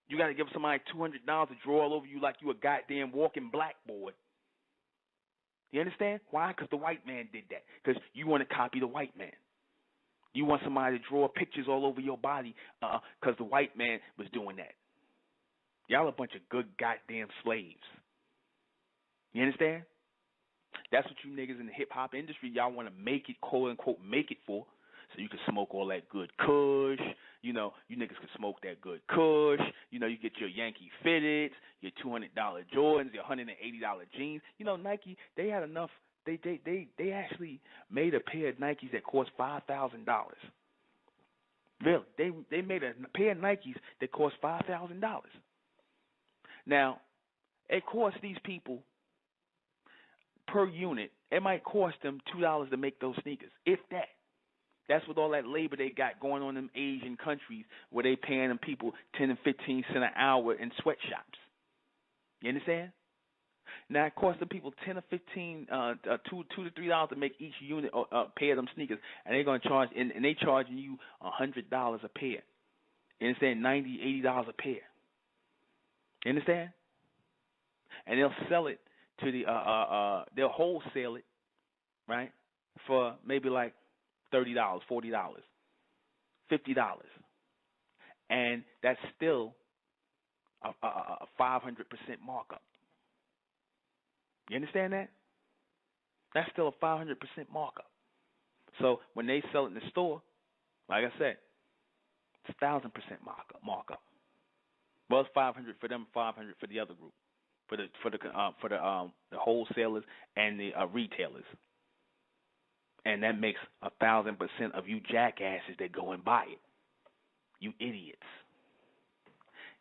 You gotta give somebody $200 to draw all over you like you a goddamn walking blackboard. You understand? Why? Because the white man did that. Because you want to copy the white man. You want somebody to draw pictures all over your body because the white man was doing that. Y'all a bunch of good goddamn slaves. You understand? That's what you niggas in the hip-hop industry, y'all want to make it, quote-unquote, make it for, so you can smoke all that good kush. You niggas can smoke that good kush. You get your Yankee fitteds, your $200 Jordans, your $180 jeans. Nike, they had enough. They actually made a pair of Nikes that cost $5,000. Really, they made a pair of Nikes that cost $5,000. Now, it costs these people per unit, it might cost them $2 to make those sneakers, if that. That's with all that labor they got going on in them Asian countries where they paying them people 10 and 15 cents an hour in sweatshops. You understand? Now it costs them people 10 or 15, $2 to $3 to make each unit pair of them sneakers, and they're gonna charge, and they charging you $100 a pair. You understand? $90, $80 a pair. You understand? And they'll sell it to the they'll wholesale it, right, for maybe like $30, $40, $50, and that's still a 500% markup. You understand that? That's still a 500% markup. So when they sell it in the store, like I said, it's 1,000% markup. Well, it's 500 for them, 500 for the other group, for the wholesalers and the retailers. And that makes 1,000% of you jackasses that go and buy it. You idiots.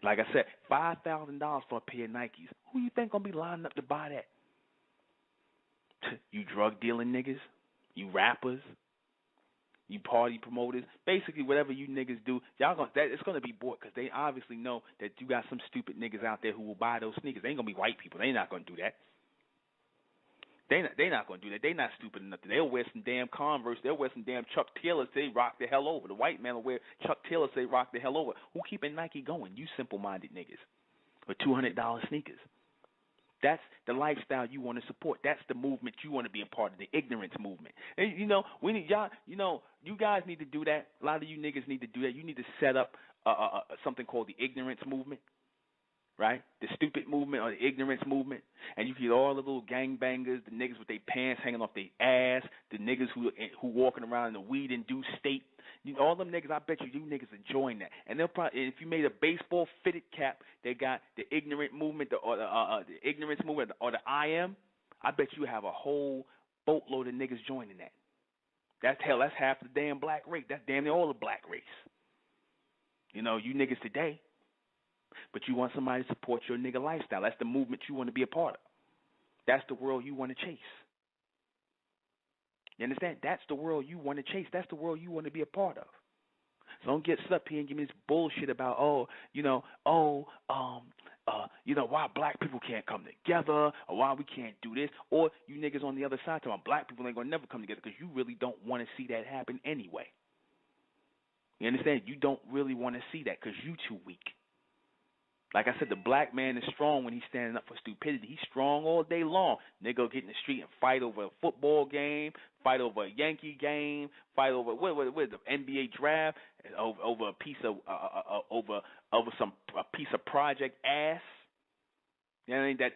Like I said, $5,000 for a pair of Nikes. Who you think gonna be lining up to buy that? You drug dealing niggas, you rappers, you party promoters, basically whatever you niggas do, it's gonna be bought because they obviously know that you got some stupid niggas out there who will buy those sneakers. They ain't gonna be white people. They not gonna do that. They not gonna do that. They not stupid enough. They'll wear some damn Converse. They'll wear some damn Chuck Taylors. They rock the hell over. The white man will wear Chuck Taylors. They rock the hell over. Who keeping Nike going? You simple-minded niggas with $200 sneakers. That's the lifestyle you want to support. That's the movement you want to be a part of, the ignorance movement. And, we need y'all. You guys need to do that. A lot of you niggas need to do that. You need to set up something called the ignorance movement, right? The stupid movement or the ignorance movement. And you get all the little gangbangers, the niggas with their pants hanging off their ass, the niggas who walking around in the weed-induced state. All them niggas, I bet you niggas enjoying that. And they'll probably, if you made a baseball fitted cap, they got the ignorant movement or the ignorance movement or the IM. I bet you have a whole boatload of niggas joining that. That's half the damn black race. That's damn near all the black race. You niggas today. But you want somebody to support your nigga lifestyle. That's the movement you want to be a part of. That's the world you want to chase. You understand? That's the world you want to chase. That's the world you want to be a part of. So don't get stuck here and give me this bullshit about, why black people can't come together, or why we can't do this, or you niggas on the other side talking about black people ain't going to never come together because you really don't want to see that happen anyway. You understand? You don't really want to see that because you too weak. Like I said, the black man is strong when he's standing up for stupidity. He's strong all day long. Nigga get in the street and fight over a football game, fight over a Yankee game, fight over what the NBA draft, over a piece of a piece of project ass. You know what I mean? That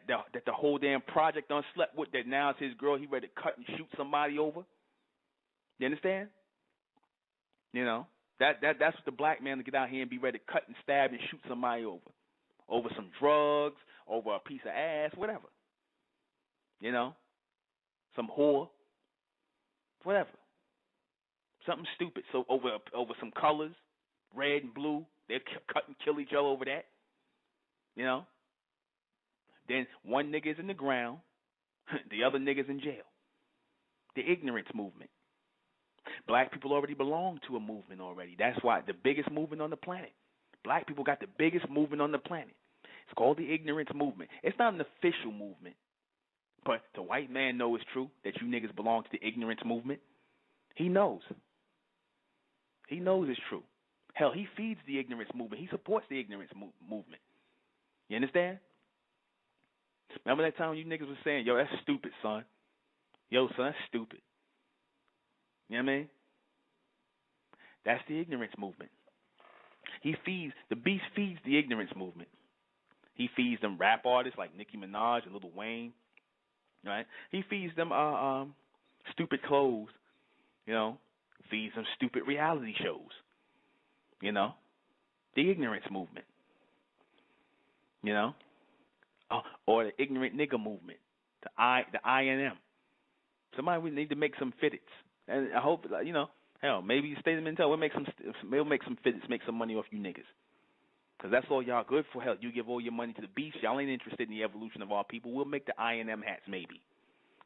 the whole damn project done slept with. That now it's his girl. He ready to cut and shoot somebody over. You understand? That's what the black man to get out here and be ready to cut and stab and shoot somebody over some drugs, over a piece of ass, whatever. Some whore, whatever. Something stupid. So over some colors, red and blue, they cut and kill each other over that. Then one nigga's in the ground, the other nigga's in jail. The ignorance movement. Black people already belong to a movement already. That's why the biggest movement on the planet. Black people got the biggest movement on the planet. It's called the ignorance movement. It's not an official movement, but the white man knows it's true that you niggas belong to the ignorance movement. He knows. He knows it's true. Hell, he feeds the ignorance movement. He supports the ignorance movement. You understand? Remember that time when you niggas was saying, yo, that's stupid, son. Yo, son, that's stupid. You know what I mean? That's the ignorance movement. The beast feeds the ignorance movement. He feeds them rap artists like Nicki Minaj and Lil Wayne, right? He feeds them stupid clothes, feeds them stupid reality shows, the ignorance movement, or the ignorant nigga movement, the INM. Somebody we need to make some fitteds, and I hope hell, maybe State of Intel will make some fitteds, make some money off you niggas. Because that's all y'all good for. Hell, you give all your money to the beast. Y'all ain't interested in the evolution of our people. We'll make the INM hats, maybe.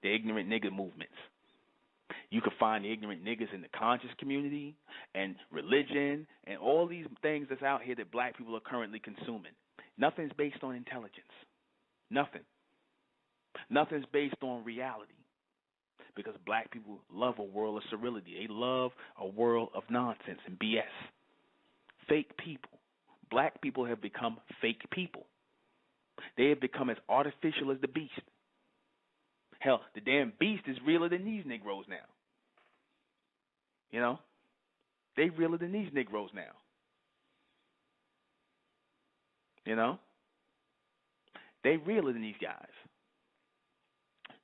The ignorant nigga movements. You can find the ignorant niggas in the conscious community and religion and all these things that's out here that black people are currently consuming. Nothing's based on intelligence. Nothing. Nothing's based on reality. Because black people love a world of sterility. They love a world of nonsense and BS. Fake people. Black people have become fake people. They have become as artificial as the beast. Hell, the damn beast is realer than these Negroes now. They realer than these Negroes now. They realer than these guys.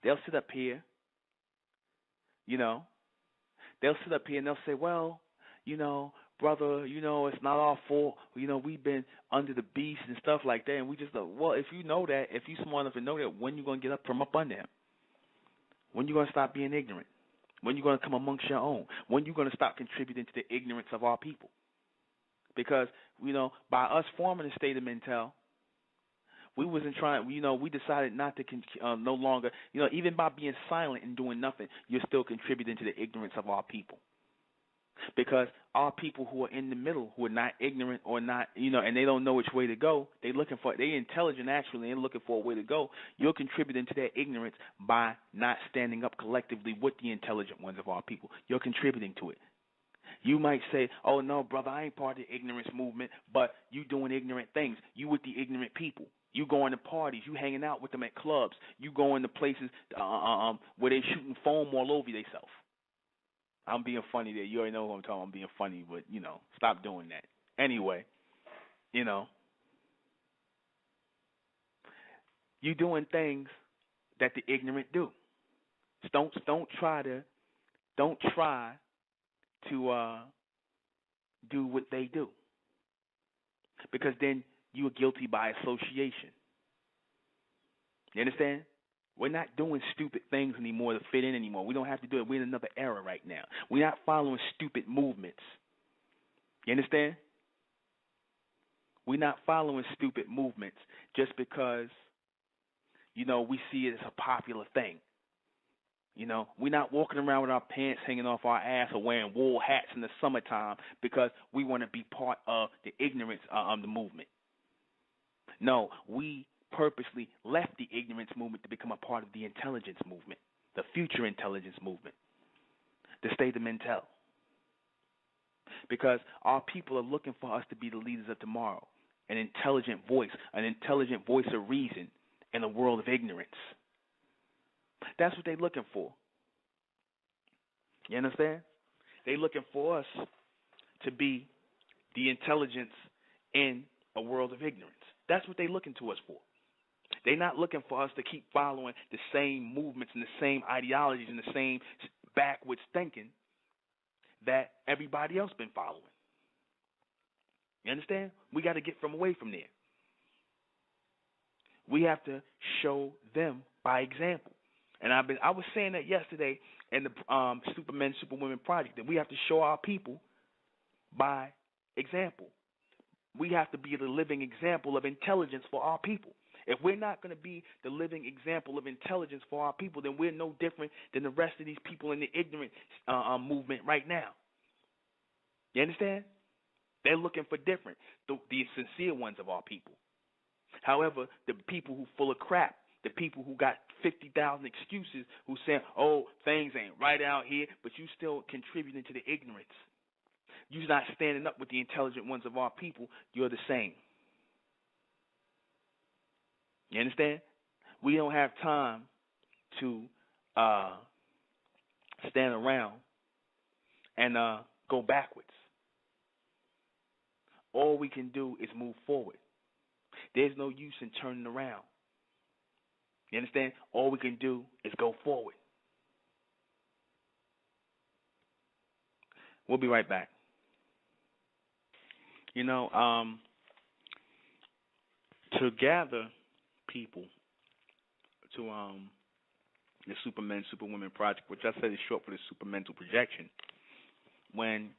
They'll sit up here, they'll sit up here and they'll say, well, brother, it's not our fault. We've been under the beast and stuff like that. And we just, well, if you know that, if you smart enough to know that, when you going to get up from up under him? When you going to stop being ignorant? When are you going to come amongst your own? When are you going to stop contributing to the ignorance of our people? Because, by us forming the state of Mental, we wasn't trying, we decided not to, no longer, even by being silent and doing nothing, you're still contributing to the ignorance of our people. Because our people who are in the middle, who are not ignorant or not, and they don't know which way to go, they're intelligent actually, and looking for a way to go, you're contributing to their ignorance by not standing up collectively with the intelligent ones of our people. You're contributing to it. You might say, oh, no, brother, I ain't part of the ignorance movement, but you doing ignorant things. You with the ignorant people. You going to parties. You hanging out with them at clubs. You going to places where they shooting foam all over themselves. I'm being funny there. You already know who I'm talking about. I'm being funny, but, stop doing that. Anyway, you doing things that the ignorant do. Don't try to do what they do, because then you are guilty by association. You understand? We're not doing stupid things anymore to fit in anymore. We don't have to do it. We're in another era right now. We're not following stupid movements. You understand? We're not following stupid movements just because, we see it as a popular thing. We're not walking around with our pants hanging off our ass or wearing wool hats in the summertime because we want to be part of the ignorance of the movement. No, we purposely left the ignorance movement to become a part of the intelligence movement, the future intelligence movement, the state of Mental. Because our people are looking for us to be the leaders of tomorrow, an intelligent voice of reason in a world of ignorance. That's what they're looking for. You understand? They're looking for us to be the intelligence in a world of ignorance. That's what they're looking to us for. They're not looking for us to keep following the same movements and the same ideologies and the same backwards thinking that everybody else been following. You understand? We got to get away from there. We have to show them by example. And I was saying that yesterday in the Supermen, Superwomen Project, that we have to show our people by example. We have to be the living example of intelligence for our people. If we're not going to be the living example of intelligence for our people, then we're no different than the rest of these people in the ignorant movement right now. You understand? They're looking for different, the sincere ones of our people. However, the people who full of crap, the people who got 50,000 excuses, who say, oh, things ain't right out here, but you still contributing to the ignorance. You're not standing up with the intelligent ones of our people. You're the same. You understand? We don't have time to stand around and go backwards. All we can do is move forward. There's no use in turning around. You understand? All we can do is go forward. We'll be right back. To gather people to the Supermen, Superwomen Project, which I said is short for the Supermental Projection, when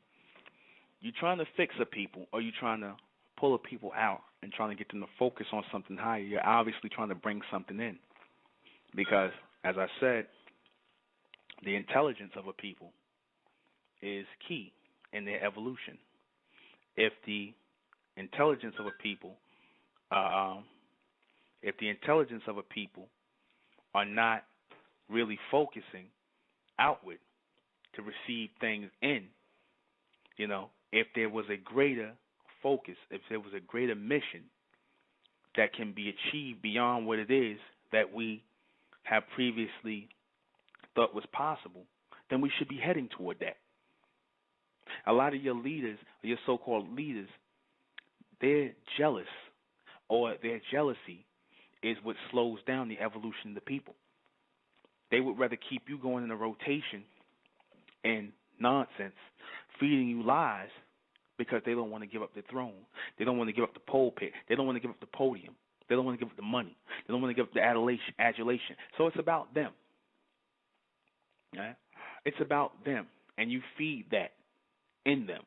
you're trying to fix a people or you're trying to pull a people out and trying to get them to focus on something higher, you're obviously trying to bring something in. Because, as I said, the intelligence of a people is key in their evolution. If the intelligence of a people, are not really focusing outward to receive things in, if there was a greater focus, if there was a greater mission that can be achieved beyond what it is that we have previously thought was possible, then we should be heading toward that. A lot of your leaders, your so-called leaders, they're jealous, or their jealousy is what slows down the evolution of the people. They would rather keep you going in a rotation and nonsense, feeding you lies, because they don't want to give up the throne. They don't want to give up the pulpit. They don't want to give up the podium. They don't want to give up the money. They don't want to give up the adulation. So it's about them. Right? It's about them, and you feed that in them.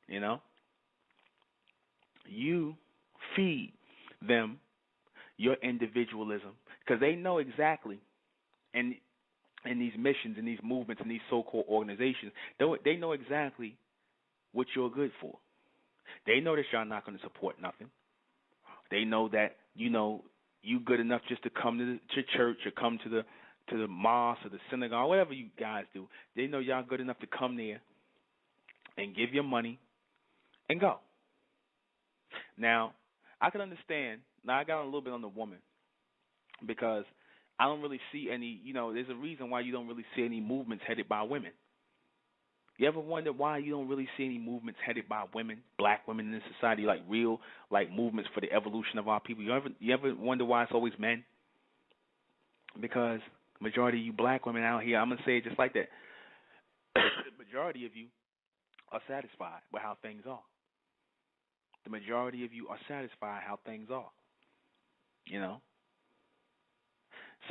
You know, you feed them your individualism because they know exactly, and in these missions and these movements and these so-called organizations, they know exactly what you're good for. They know that y'all not going to support nothing. They know that you good enough just to come to church or come to the mosque or the synagogue, whatever you guys do. They know y'all good enough to come there and give your money and go. Now, I can understand. Now, I got a little bit on the woman because I don't really see any, there's a reason why you don't really see any movements headed by women. You ever wonder why you don't really see any movements headed by women, black women in this society, like real, like movements for the evolution of our people? You ever wonder why it's always men? Because the majority of you black women out here, I'm going to say it just like that, the majority of you are satisfied with how things are. The majority of you are satisfied how things are.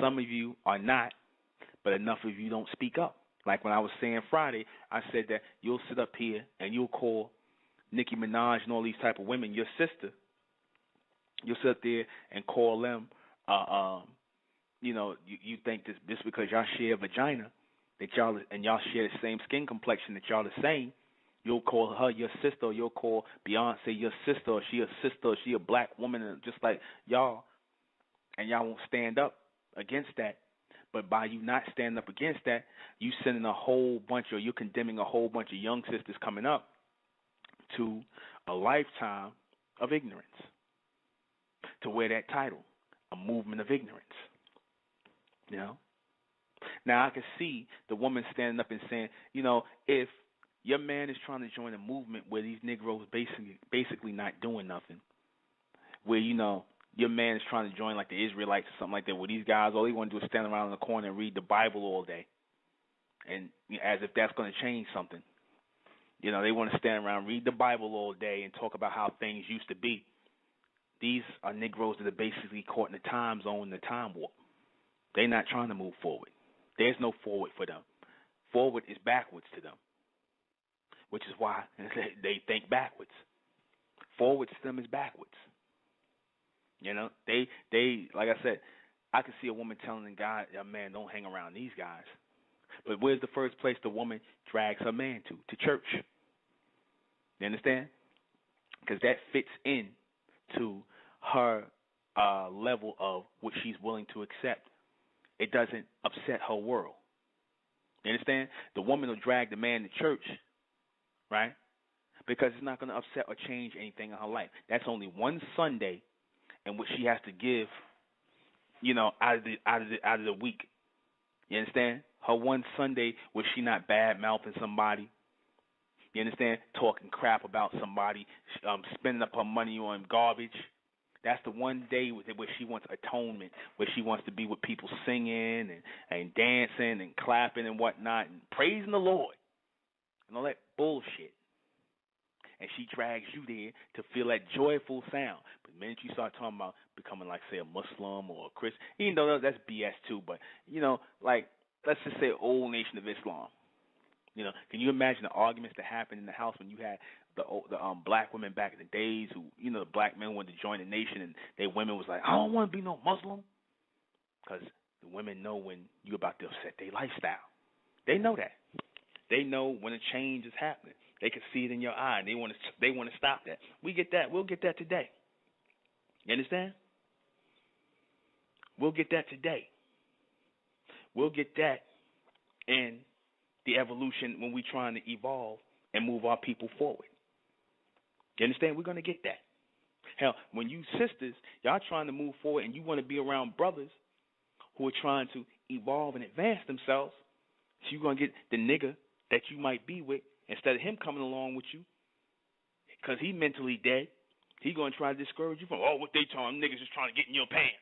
Some of you are not, but enough of you don't speak up. Like when I was saying Friday, I said that you'll sit up here and you'll call Nicki Minaj and all these type of women your sister. You'll sit there and call them, you think this because y'all share a vagina, that y'all share the same skin complexion, that y'all the same. You'll call her your sister, or you'll call Beyonce your sister, or she a sister, or she a black woman, just like y'all, and y'all won't stand up against that. But by you not standing up against that, you sending a whole bunch, or you're condemning a whole bunch of young sisters coming up to a lifetime of ignorance, to wear that title, a movement of ignorance. Now I can see the woman standing up and saying, if your man is trying to join a movement where these Negroes basically not doing nothing, where your man is trying to join like the Israelites or something like that, where these guys all they want to do is stand around in the corner and read the Bible all day, and as if that's going to change something. They want to stand around, read the Bible all day, and talk about how things used to be. These are Negroes that are basically caught in the time zone, the time warp. They're not trying to move forward. There's no forward for them. Forward is backwards to them, which is why they think backwards. Forwards to them is backwards. They like I said, I can see a woman telling a guy, man, don't hang around these guys. But where's the first place the woman drags her man to? To church. You understand? Because that fits in to her level of what she's willing to accept. It doesn't upset her world. You understand? The woman will drag the man to church, right? Because it's not going to upset or change anything in her life. That's only one Sunday in which she has to give, out of the week. You understand? Her one Sunday where she not bad mouthing somebody. You understand? Talking crap about somebody, spending up her money on garbage. That's the one day where she wants atonement, where she wants to be with people singing and dancing and clapping and whatnot and praising the Lord and all that bullshit. And she drags you there to feel that joyful sound. But the minute you start talking about becoming, like, say, a Muslim or a Christian, even though that's BS too, but, like, let's just say old Nation of Islam. Can you imagine the arguments that happened in the house when you had the black women back in the days who, the black men wanted to join the nation and their women was like, I don't want to be no Muslim. Because the women know when you're about to upset their lifestyle. They know that. They know when a change is happening. They can see it in your eye, and they want to stop that. We get that. We'll get that today. You understand? We'll get that today. We'll get that in the evolution when we're trying to evolve and move our people forward. You understand? We're going to get that. Hell, when you sisters, y'all trying to move forward and you want to be around brothers who are trying to evolve and advance themselves, so you're going to get the nigga that you might be with, instead of him coming along with you because he mentally dead, he going to try to discourage you from, what they trying, niggas just trying to get in your pants.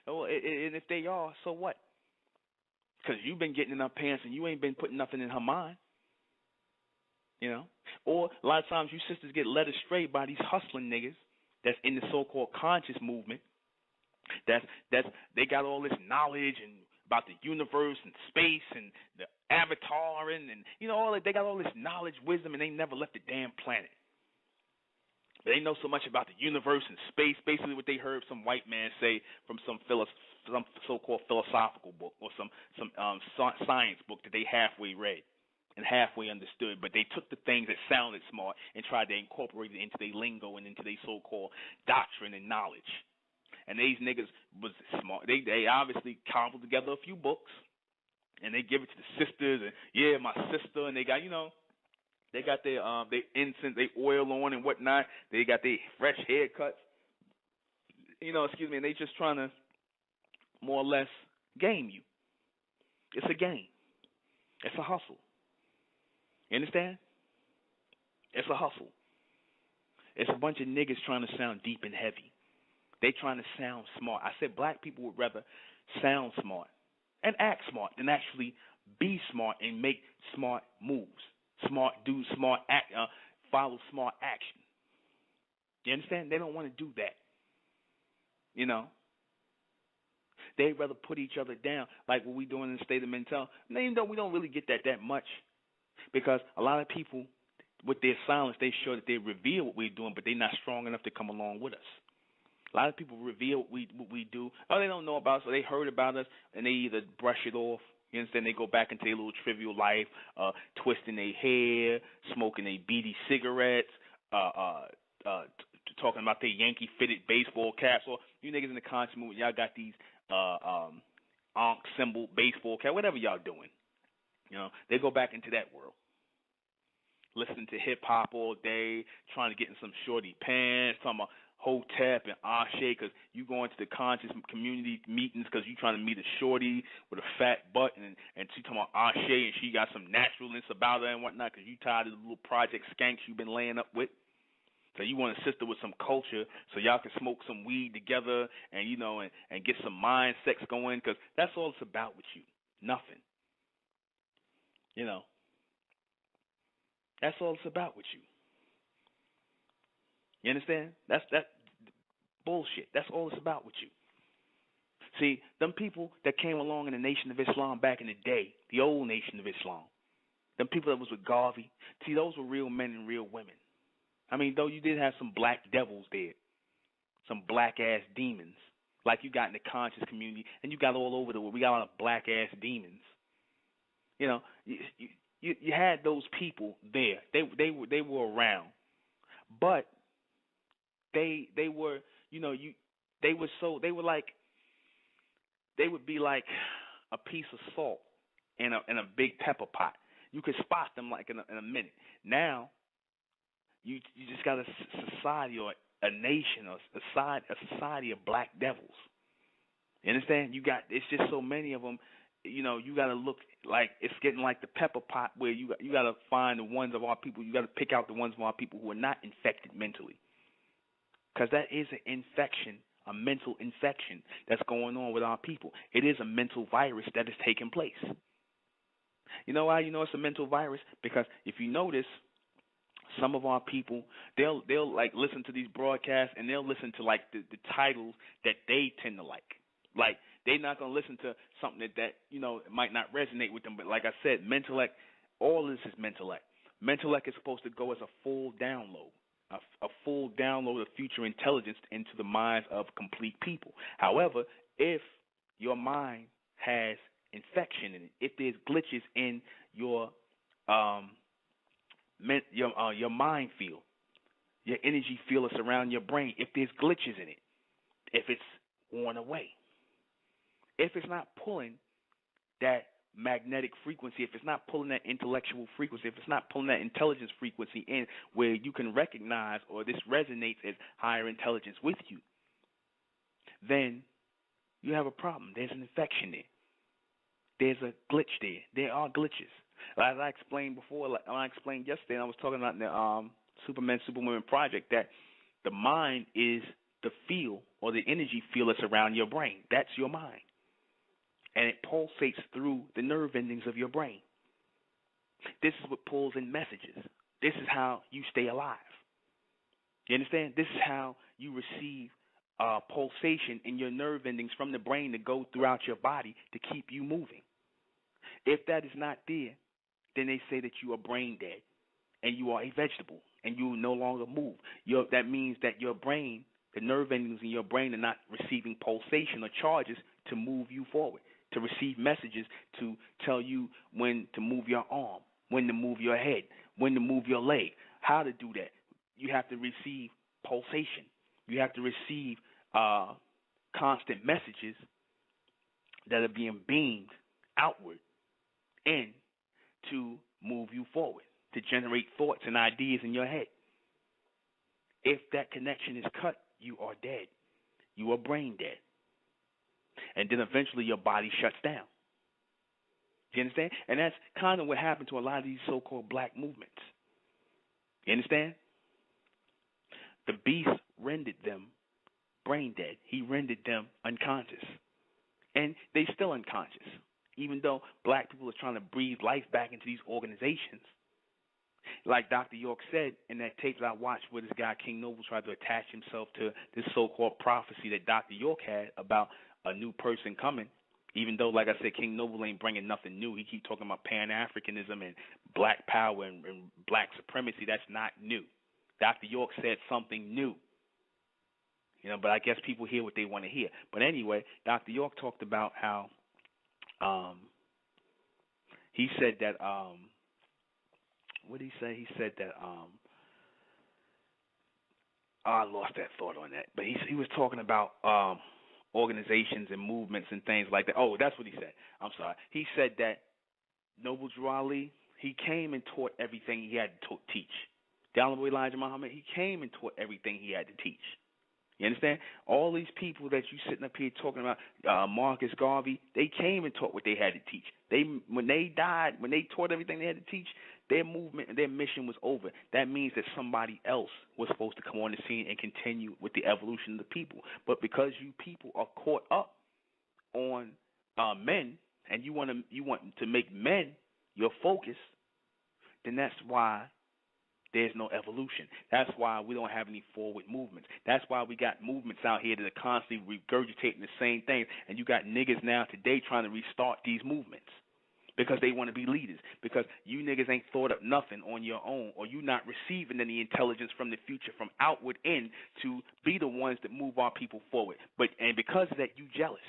And if they are, so what? Because you've been getting in her pants and you ain't been putting nothing in her mind. Or a lot of times you sisters get led astray by these hustling niggas that's in the so-called conscious movement. That's they got all this knowledge and about the universe and space and the avatar and you know all that. They got all this knowledge, wisdom, and they never left the damn planet. But they know so much about the universe and space. Basically, what they heard some white man say from some so-called philosophical book or some science book that they halfway read and halfway understood, but they took the things that sounded smart and tried to incorporate it into their lingo and into their so-called doctrine and knowledge. And these niggas was smart. They obviously cobbled together a few books, and they give it to the sisters, and yeah, my sister, and they got, you know, they got their incense, they oil on and whatnot. They got their fresh haircuts, you know, excuse me, and they just trying to more or less game you. It's a game. It's a hustle. You understand? It's a hustle. It's a bunch of niggas trying to sound deep and heavy. They trying to sound smart. I said black people would rather sound smart and act smart than actually be smart and make smart moves. Smart, do smart act, follow smart action. You understand? They don't want to do that. You know? They'd rather put each other down like what we doing in the state of mental. Even though we don't really get that much. Because a lot of people, with their silence, they show that they reveal what we're doing, but they're not strong enough to come along with us. A lot of people reveal what we do. Oh, they don't know about us, or they heard about us, and they either brush it off. You understand? They go back into their little trivial life, twisting their hair, smoking their beady cigarettes, talking about their Yankee-fitted baseball caps. Or you niggas in the conscious movement, y'all got these Ankh symbol baseball cap, whatever y'all doing. You know, they go back into that world. Listening to hip-hop all day, trying to get in some shorty pants, talking about Hotep and Ashe, because you go into the conscious community meetings because you trying to meet a shorty with a fat butt, and she talking about Ashe, and she got some naturalness about her and whatnot because you tired of the little project skanks you've been laying up with. So you want a sister with some culture so y'all can smoke some weed together and, you know, and get some mind sex going, because that's all it's about with you. Nothing. You know, that's all it's about with you. You understand? That's bullshit. That's all it's about with you. See, them people that came along in the Nation of Islam back in the day, the old Nation of Islam, them people that was with Garvey, see, those were real men and real women. I mean, though you did have some black devils there, some black-ass demons, like you got in the conscious community, and you got all over the world. We got a lot of black-ass demons. You know, you had those people there. They were around, but they were, you know, they would be like a piece of salt in a big pepper pot. You could spot them like in a minute. Now you just got a society or a nation or a society of black devils. You understand? It's just so many of them. You know, you got to look like it's getting like the pepper pot where you got to find the ones of our people. You got to pick out the ones of our people who are not infected mentally, because that is an infection, a mental infection that's going on with our people. It is a mental virus that is taking place. You know why you know it's a mental virus? Because if you notice, some of our people, they'll like listen to these broadcasts and they'll listen to like the titles that they tend to like. Like, they're not going to listen to something that, you know, might not resonate with them. But like I said, Mentellect, all this is Mentellect. Mentellect is supposed to go as a full download, a full download of future intelligence into the minds of complete people. However, if your mind has infection in it, if there's glitches in your mind field, your energy field that's around your brain, if there's glitches in it, if it's worn away, if it's not pulling that magnetic frequency, if it's not pulling that intellectual frequency, if it's not pulling that intelligence frequency in where you can recognize or this resonates as higher intelligence with you, then you have a problem. There's an infection there. There's a glitch there. There are glitches. As I explained before, like I explained yesterday, and I was talking about the Superman, Superwoman project, that the mind is the field or the energy field that's around your brain. That's your mind. And it pulsates through the nerve endings of your brain. This is what pulls in messages. This is how you stay alive. You understand? This is how you receive pulsation in your nerve endings from the brain to go throughout your body to keep you moving. If that is not there, then they say that you are brain dead and you are a vegetable and you no longer move. That means that your brain, the nerve endings in your brain are not receiving pulsation or charges to move you forward, to receive messages to tell you when to move your arm, when to move your head, when to move your leg, how to do that. You have to receive pulsation. You have to receive constant messages that are being beamed outward in to move you forward, to generate thoughts and ideas in your head. If that connection is cut, you are dead. You are brain dead. And then eventually your body shuts down. You understand? And that's kind of what happened to a lot of these so-called black movements. You understand? The beast rendered them brain dead. He rendered them unconscious. And they still unconscious. Even though black people are trying to breathe life back into these organizations. Like Dr. York said in that tape that I watched where this guy King Noble tried to attach himself to this so-called prophecy that Dr. York had about a new person coming. Even though, like I said, King Noble ain't bringing nothing new. He keep talking about Pan-Africanism and black power and black supremacy. That's not new. Dr. York said something new. You know, but I guess people hear what they want to hear. But anyway, Dr. York talked about how he said that what did he say? He said that I lost that thought on that. But he was talking about organizations and movements and things like that. Oh, that's what he said. I'm sorry. He said that Noble Drew Ali, he came and taught everything he had to teach. Dallas Elijah Muhammad, he came and taught everything he had to teach. You understand? All these people that you sitting up here talking about, Marcus Garvey, they came and taught what they had to teach. When they died, when they taught everything they had to teach, their movement and their mission was over. That means that somebody else was supposed to come on the scene and continue with the evolution of the people. But because you people are caught up on men and you want to make men your focus, then that's why there's no evolution. That's why we don't have any forward movements. That's why we got movements out here that are constantly regurgitating the same thing. And you got niggas now today trying to restart these movements because they want to be leaders. Because you niggas ain't thought up nothing on your own, or you not receiving any intelligence from the future, from outward in, to be the ones that move our people forward. And because of that, you jealous.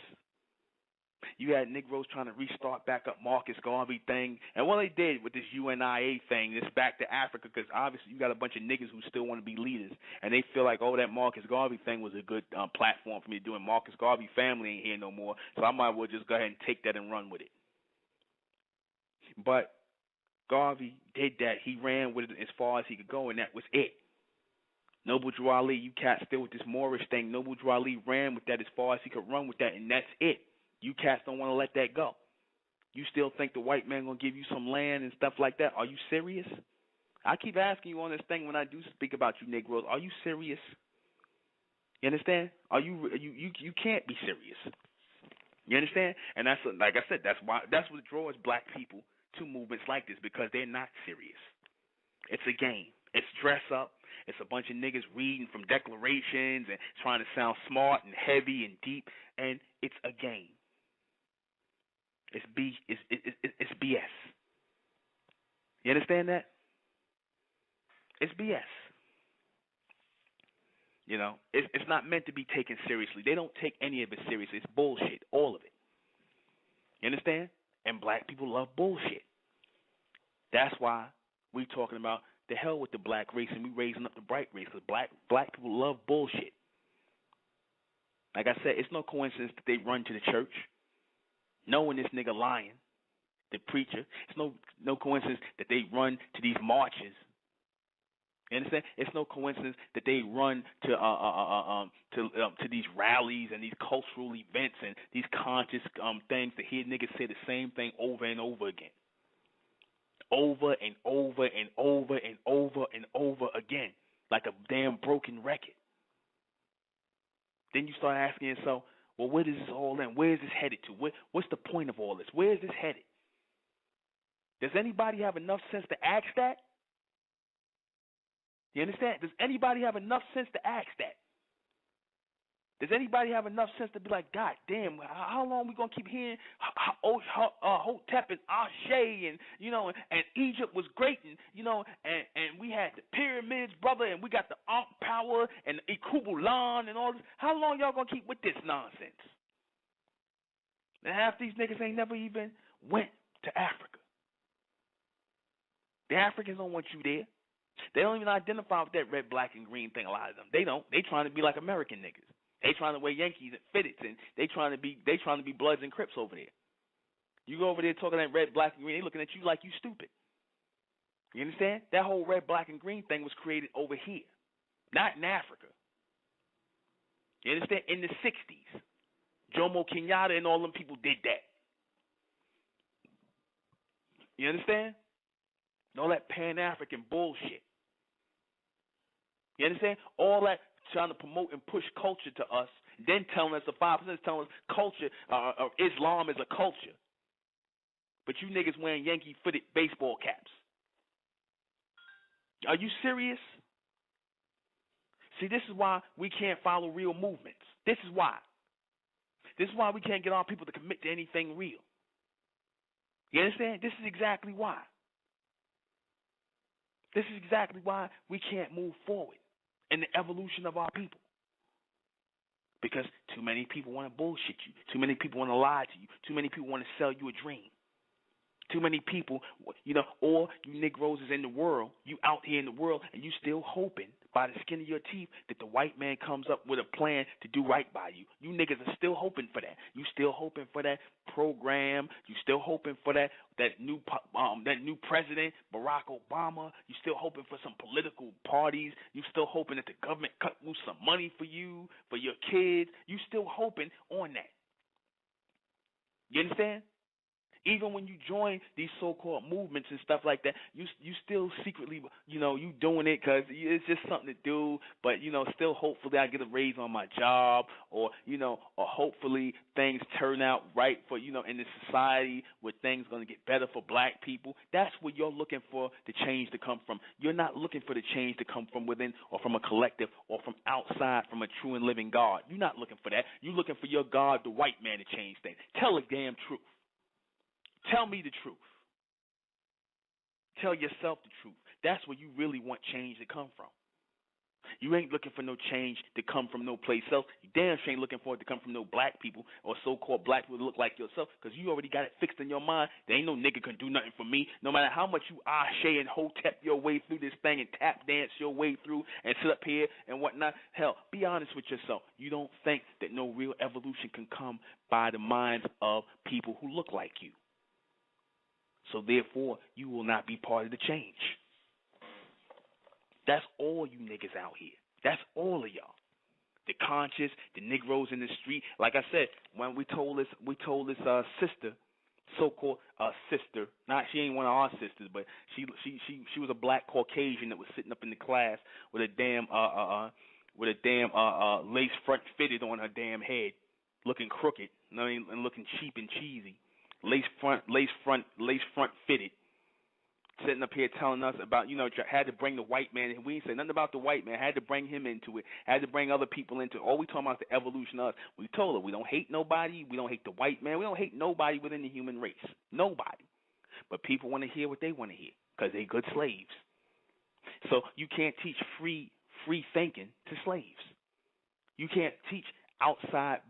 You had Negroes trying to restart back up Marcus Garvey thing. And what they did with this UNIA thing, this back to Africa, because obviously you got a bunch of niggas who still want to be leaders. And they feel like, oh, that Marcus Garvey thing was a good platform for me to do. And Marcus Garvey family ain't here no more. So I might as well just go ahead and take that and run with it. But Garvey did that. He ran with it as far as he could go, and that was it. Noble Drew Ali, you cats still with this Moorish thing. Noble Drew Ali ran with that as far as he could run with that, and that's it. You cats don't want to let that go. You still think the white man going to give you some land and stuff like that? Are you serious? I keep asking you on this thing when I do speak about you Negroes. Are you serious? You understand? You can't be serious. You understand? And that's, like I said, that's what draws black people to movements like this, because they're not serious. It's a game. It's dress up. It's a bunch of niggas reading from declarations and trying to sound smart and heavy and deep, and it's a game. It's BS. You understand that? It's BS. You know, it's not meant to be taken seriously. They don't take any of it seriously. It's bullshit, all of it. You understand? And black people love bullshit. That's why we talking about the hell with the black race and we raising up the bright race, because black people love bullshit. Like I said, it's no coincidence that they run to the church knowing this nigga lying, the preacher. It's no coincidence that they run to these marches. You understand? It's no coincidence that they run to these rallies and these cultural events and these conscious things to hear niggas say the same thing over and over again. Over and over and over and over and over again, like a damn broken record. Then you start asking yourself, well, where does this all end? Where is this headed to? What's the point of all this? Where is this headed? Does anybody have enough sense to ask that? You understand? Does anybody have enough sense to ask that? Does anybody have enough sense to be like, God damn, how long we gonna keep hearing Hotep and Ashe and and Egypt was great and we had the pyramids, brother, and we got the Ankh power and Ikubulan and all this. How long y'all gonna keep with this nonsense? And half these niggas ain't never even went to Africa. The Africans don't want you there. They don't even identify with that red, black, and green thing. A lot of them, they don't. They trying to be like American niggas. They trying to wear Yankees and fitteds, and they trying to be Bloods and Crips over there. You go over there talking that red, black, and green, they looking at you like you stupid. You understand? That whole red, black, and green thing was created over here, not in Africa. You understand? In the 60s, Jomo Kenyatta and all them people did that. You understand? All that Pan-African bullshit. You understand? All that trying to promote and push culture to us, then telling us the 5% is telling us culture, Islam is a culture. But you niggas wearing Yankee-footed baseball caps. Are you serious? See, this is why we can't follow real movements. This is why. This is why we can't get our people to commit to anything real. You understand? This is exactly why. This is exactly why we can't move forward in the evolution of our people. Because too many people want to bullshit you. Too many people want to lie to you. Too many people want to sell you a dream. Too many people, or you Negroes is in the world, you out here in the world, and you still hoping by the skin of your teeth that the white man comes up with a plan to do right by you. You niggas are still hoping for that. You still hoping for that program. You still hoping for that new president, Barack Obama. You still hoping for some political parties. You still hoping that the government cut loose some money for you, for your kids. You still hoping on that. You understand? Even when you join these so-called movements and stuff like that, you still secretly, you doing it because it's just something to do. But still, hopefully, I get a raise on my job, or hopefully things turn out right for in the society where things going to get better for black people. That's where you're looking for the change to come from. You're not looking for the change to come from within or from a collective or from outside, from a true and living God. You're not looking for that. You're looking for your God, the white man, to change things. Tell the damn truth. Tell me the truth. Tell yourself the truth. That's where you really want change to come from. You ain't looking for no change to come from no place else. You damn sure ain't looking for it to come from no black people or so-called black people that look like yourself, because you already got it fixed in your mind. There ain't no nigga can do nothing for me. No matter how much you Ashe and Hotep your way through this thing and tap dance your way through and sit up here and whatnot. Hell, be honest with yourself. You don't think that no real evolution can come by the minds of people who look like you. So therefore, you will not be part of the change. That's all you niggas out here. That's all of y'all. The conscious, the Negroes in the street. Like I said, when we told this sister, so-called sister. Not she ain't one of our sisters, but she was a black Caucasian that was sitting up in the class with a damn lace front fitted on her damn head, looking crooked, and looking cheap and cheesy. Lace front fitted, sitting up here telling us about, had to bring the white man in. We ain't say nothing about the white man. Had to bring him into it. Had to bring other people into it. All we talking about is the evolution of us. We told her we don't hate nobody. We don't hate the white man. We don't hate nobody within the human race. Nobody. But people want to hear what they want to hear because they good slaves. So you can't teach free thinking to slaves. You can't teach outside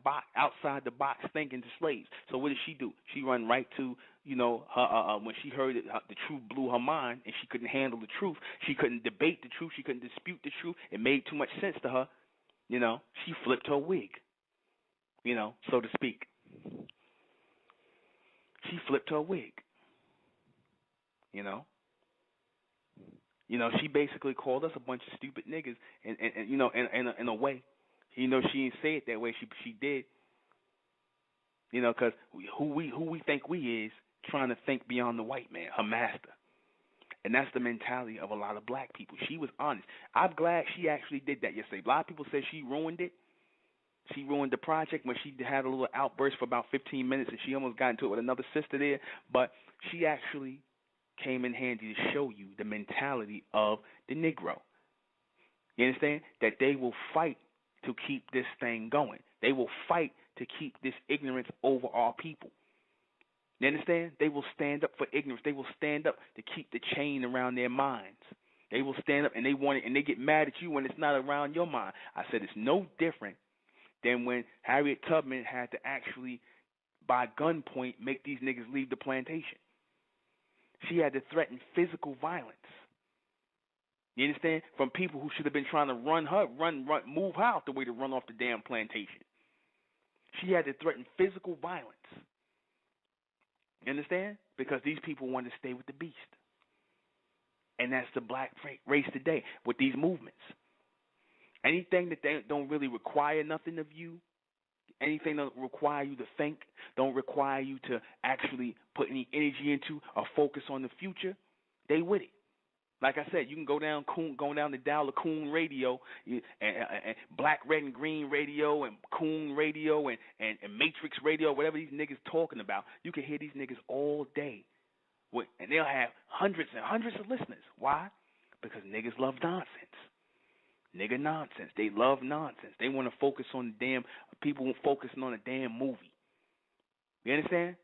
the box thinking to slaves. So what did she do? She run right to her when she heard it, the truth blew her mind, and she couldn't handle the truth. She couldn't debate the truth. She couldn't dispute the truth. It made too much sense to her. She flipped her wig, so to speak. She flipped her wig. She basically called us a bunch of stupid niggas, and in a way. She didn't say it that way. She did. Because who we think we is trying to think beyond the white man, her master. And that's the mentality of a lot of black people. She was honest. I'm glad she actually did that yesterday. A lot of people say she ruined it. She ruined the project when she had a little outburst for about 15 minutes and she almost got into it with another sister there. But she actually came in handy to show you the mentality of the Negro. You understand? That they will fight to keep this thing going. They will fight to keep this ignorance over our people. You understand? They will stand up for ignorance. They will stand up to keep the chain around their minds. They will stand up and they want it, and they get mad at you when it's not around your mind. I said it's no different than when Harriet Tubman had to actually, by gunpoint, make these niggas leave the plantation. She had to threaten physical violence. You understand? From people who should have been trying to move her out the way to run off the damn plantation. She had to threaten physical violence. You understand? Because these people wanted to stay with the beast. And that's the black race today with these movements. Anything that they don't really require nothing of you, anything that require you to think, don't require you to actually put any energy into or focus on the future, they with it. Like I said, you can go down the dial of Coon Radio, and Black, Red, and Green Radio, and Coon Radio, and Matrix Radio, whatever these niggas talking about. You can hear these niggas all day, and they'll have hundreds and hundreds of listeners. Why? Because niggas love nonsense. Nigga nonsense. They love nonsense. They want to focus on the damn people focusing on a damn movie. You understand?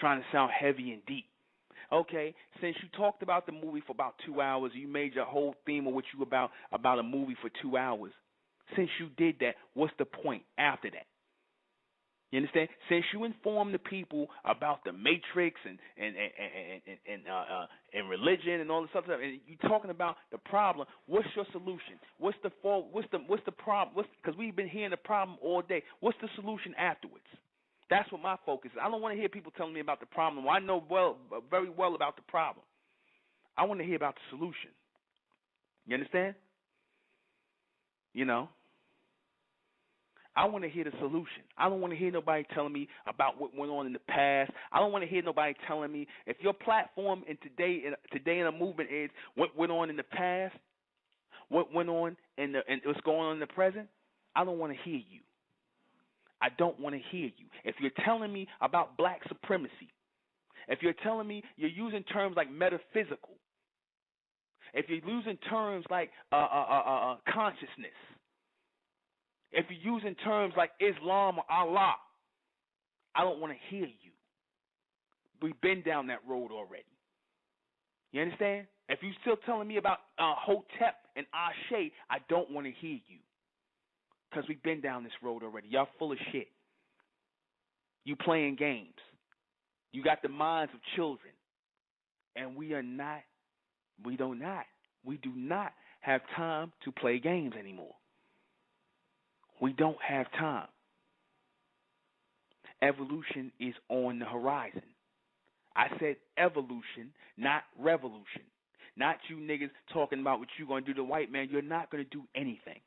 Trying to sound heavy and deep. Okay, since you talked about the movie for about 2 hours, you made your whole theme of what you about a movie for 2 hours. Since you did that, what's the point after that? You understand? Since you informed the people about the Matrix and religion and all this other stuff, and you talking about the problem, what's your solution? What's the problem? Because we've been hearing the problem all day. What's the solution afterwards? That's what my focus is. I don't want to hear people telling me about the problem. I know very well about the problem. I want to hear about the solution. You understand? You know? I want to hear the solution. I don't want to hear nobody telling me about what went on in the past. I don't want to hear nobody telling me if your platform in today in a movement is what went on in the past, what went on and what's going on in the present. I don't want to hear you. I don't want to hear you. If you're telling me about black supremacy, if you're telling me you're using terms like metaphysical, if you're using terms like consciousness, if you're using terms like Islam or Allah, I don't want to hear you. We've been down that road already. You understand? If you're still telling me about Hotep and Ashe, I don't want to hear you. Because we've been down this road already. Y'all full of shit. You playing games. You got the minds of children. And we do not have time to play games anymore. We don't have time. Evolution is on the horizon. I said evolution, not revolution. Not you niggas talking about what you're going to do to the white man. You're not going to do anything.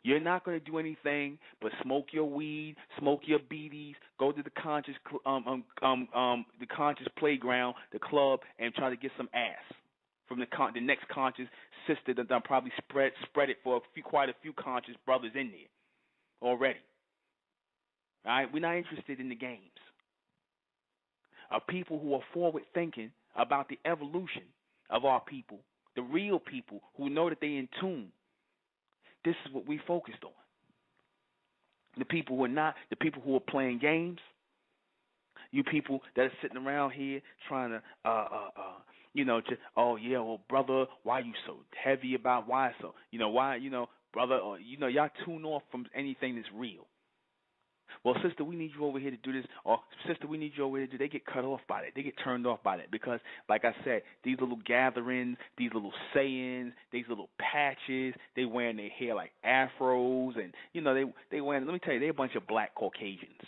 You're not going to do anything but smoke your weed, smoke your BDs, go to the conscious playground, the club, and try to get some ass from the next conscious sister that done probably spread it for quite a few conscious brothers in there already. All right, we're not interested in the games. Of people who are forward thinking about the evolution of our people, the real people who know that they in tune. This is what we focused on. The people who are not, the people who are playing games, you people that are sitting around here trying to, well, brother, why you so heavy about why so, brother, or, y'all tune off from anything that's real. Well, sister, we need you over here to do this, or sister, we need you over here to do. They get cut off by that. They get turned off by that because, like I said, these little gatherings, these little sayings, these little patches, they wearing their hair like afros, and they wearing. Let me tell you, they're a bunch of black Caucasians.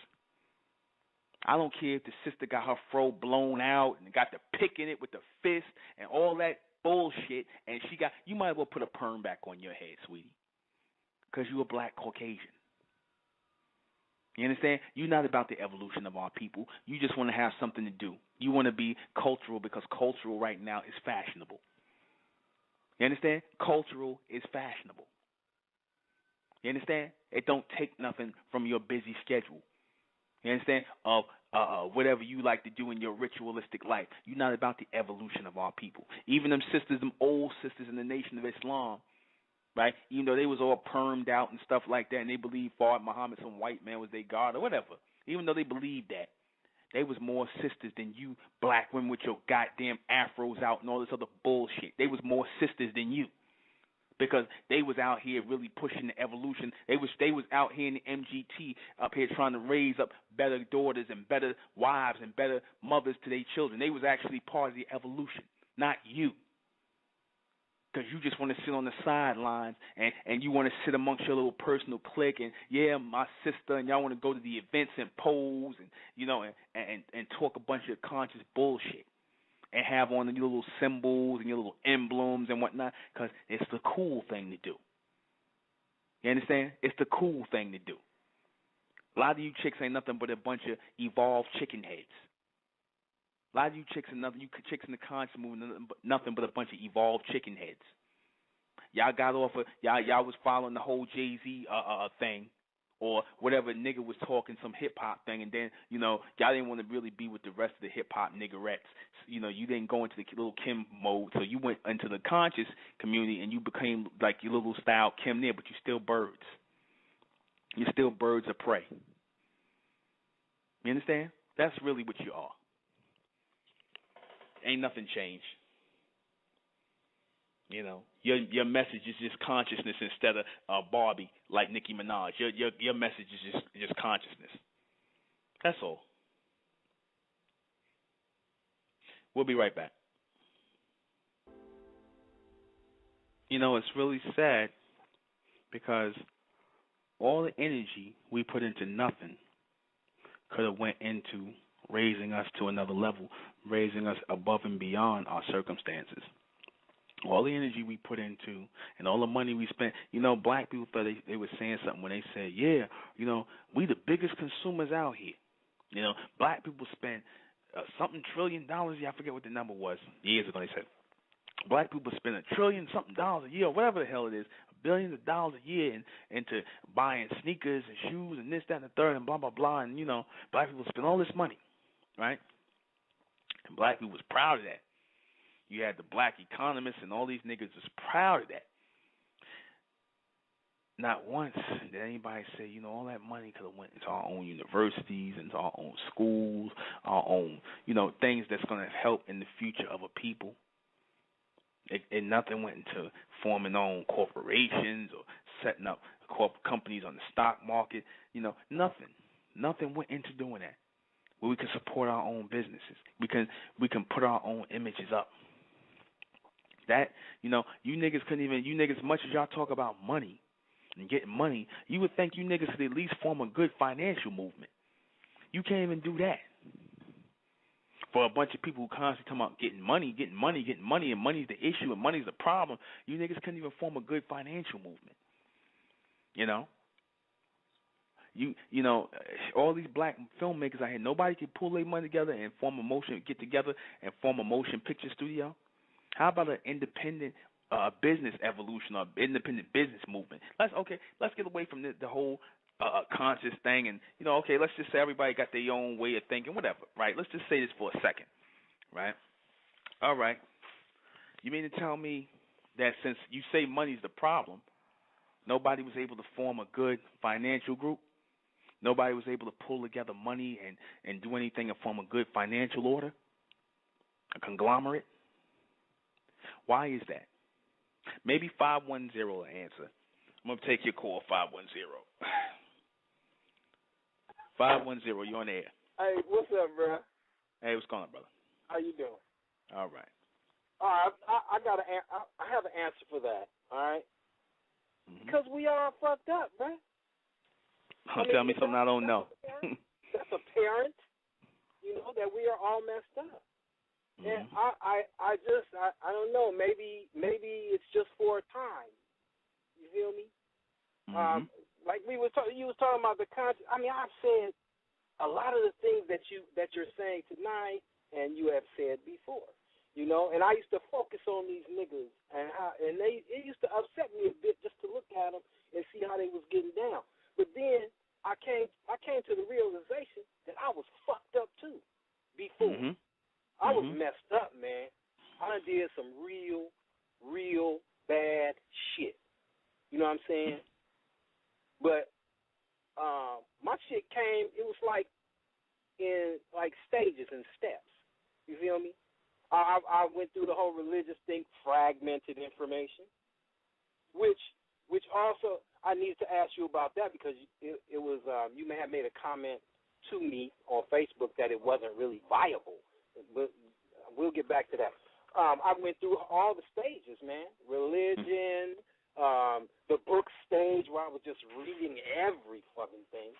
I don't care if the sister got her fro blown out and got the pick in it with the fist and all that bullshit, and you might as well put a perm back on your head, sweetie, because you a black Caucasian. You understand? You're not about the evolution of our people. You just want to have something to do. You want to be cultural because cultural right now is fashionable. You understand? Cultural is fashionable. You understand? It don't take nothing from your busy schedule. You understand? Of whatever you like to do in your ritualistic life. You're not about the evolution of our people. Even them sisters, them old sisters in the Nation of Islam, right? Even though they was all permed out and stuff like that, and they believed Fard Muhammad, some white man, was their god or whatever. Even though they believed that, they was more sisters than you black women with your goddamn afros out and all this other bullshit. They was more sisters than you because they was out here really pushing the evolution. They was out here in the MGT up here trying to raise up better daughters and better wives and better mothers to their children. They was actually part of the evolution, not you. Because you just want to sit on the sidelines and you want to sit amongst your little personal clique and, yeah, my sister, and y'all want to go to the events and pose and, you know, and talk a bunch of conscious bullshit and have on your little symbols and your little emblems and whatnot because it's the cool thing to do. You understand? It's the cool thing to do. A lot of you chicks ain't nothing but a bunch of evolved chicken heads. A lot of you chicks in the conscious movement, nothing but a bunch of evolved chicken heads. Y'all got off of y'all was following the whole Jay-Z thing, or whatever nigga was talking some hip hop thing, and then y'all didn't want to really be with the rest of the hip hop niggerettes. You didn't go into the little Kim mode, so you went into the conscious community and you became like your little style Kim there, but you're still birds. You're still birds of prey. You understand? That's really what you are. Ain't nothing changed. Your message is just consciousness instead of Barbie like Nicki Minaj. Your message is just consciousness. That's all. We'll be right back. It's really sad because all the energy we put into nothing could have went into raising us to another level, raising us above and beyond our circumstances. All the energy we put into and all the money we spent, black people thought they were saying something when they said, yeah, we the biggest consumers out here. Black people spend something $1 trillion. Yeah, I forget what the number was years ago. They said black people spend $1 trillion something dollars a year, or whatever the hell it is, billions of dollars a year into buying sneakers and shoes and this, that, and the third, and blah, blah, blah. And, black people spend all this money. Right? And black people was proud of that. You had the black economists and all these niggas was proud of that. Not once did anybody say, all that money could have went into our own universities, into our own schools, our own, things that's going to help in the future of a people. And nothing went into forming our own corporations or setting up companies on the stock market. Nothing. Nothing went into doing that. Where we can support our own businesses. We can put our own images up. That, you niggas couldn't even, as much as y'all talk about money and getting money, you would think you niggas could at least form a good financial movement. You can't even do that. For a bunch of people who constantly talking about getting money, and money's the issue and money's the problem, you niggas couldn't even form a good financial movement. All these black filmmakers out here, nobody can pull their money together and get together and form a motion picture studio. How about an independent business evolution or independent business movement? Let's get away from the whole conscious thing and, let's just say everybody got their own way of thinking, whatever, right? Let's just say this for a second, right? All right. You mean to tell me that since you say money's the problem, nobody was able to form a good financial group? Nobody was able to pull together money and do anything and form a good financial order? A conglomerate? Why is that? Maybe 510 will answer. I'm going to take your call, 510. 510, you're on air. Hey, what's up, bro? Hey, what's going on, brother? How you doing? All right. All right, I have an answer for that, all right? Mm-hmm. Because we all fucked up, man. Tell me something I don't know. That's apparent, that we are all messed up. Mm-hmm. And I don't know, maybe it's just for a time. You feel me? Mm-hmm. Like you was talking about the conscious. I mean, I've said a lot of the things that you're saying tonight, and you have said before. And I used to focus on these niggas and it used to upset me a bit just to look at them and see how they was getting down. But then I came to the realization that I was fucked up too before. Mm-hmm. I was messed up, man. I done did some real bad shit. know what I'm saying? But my shit came. It was like in like stages and steps. You feel me? I went through the whole religious thing, fragmented information, which also I needed to ask you about that because it was you may have made a comment to me on Facebook that it wasn't really viable, but we'll get back to that. I went through all the stages, man. Religion, the book stage where I was just reading every fucking thing,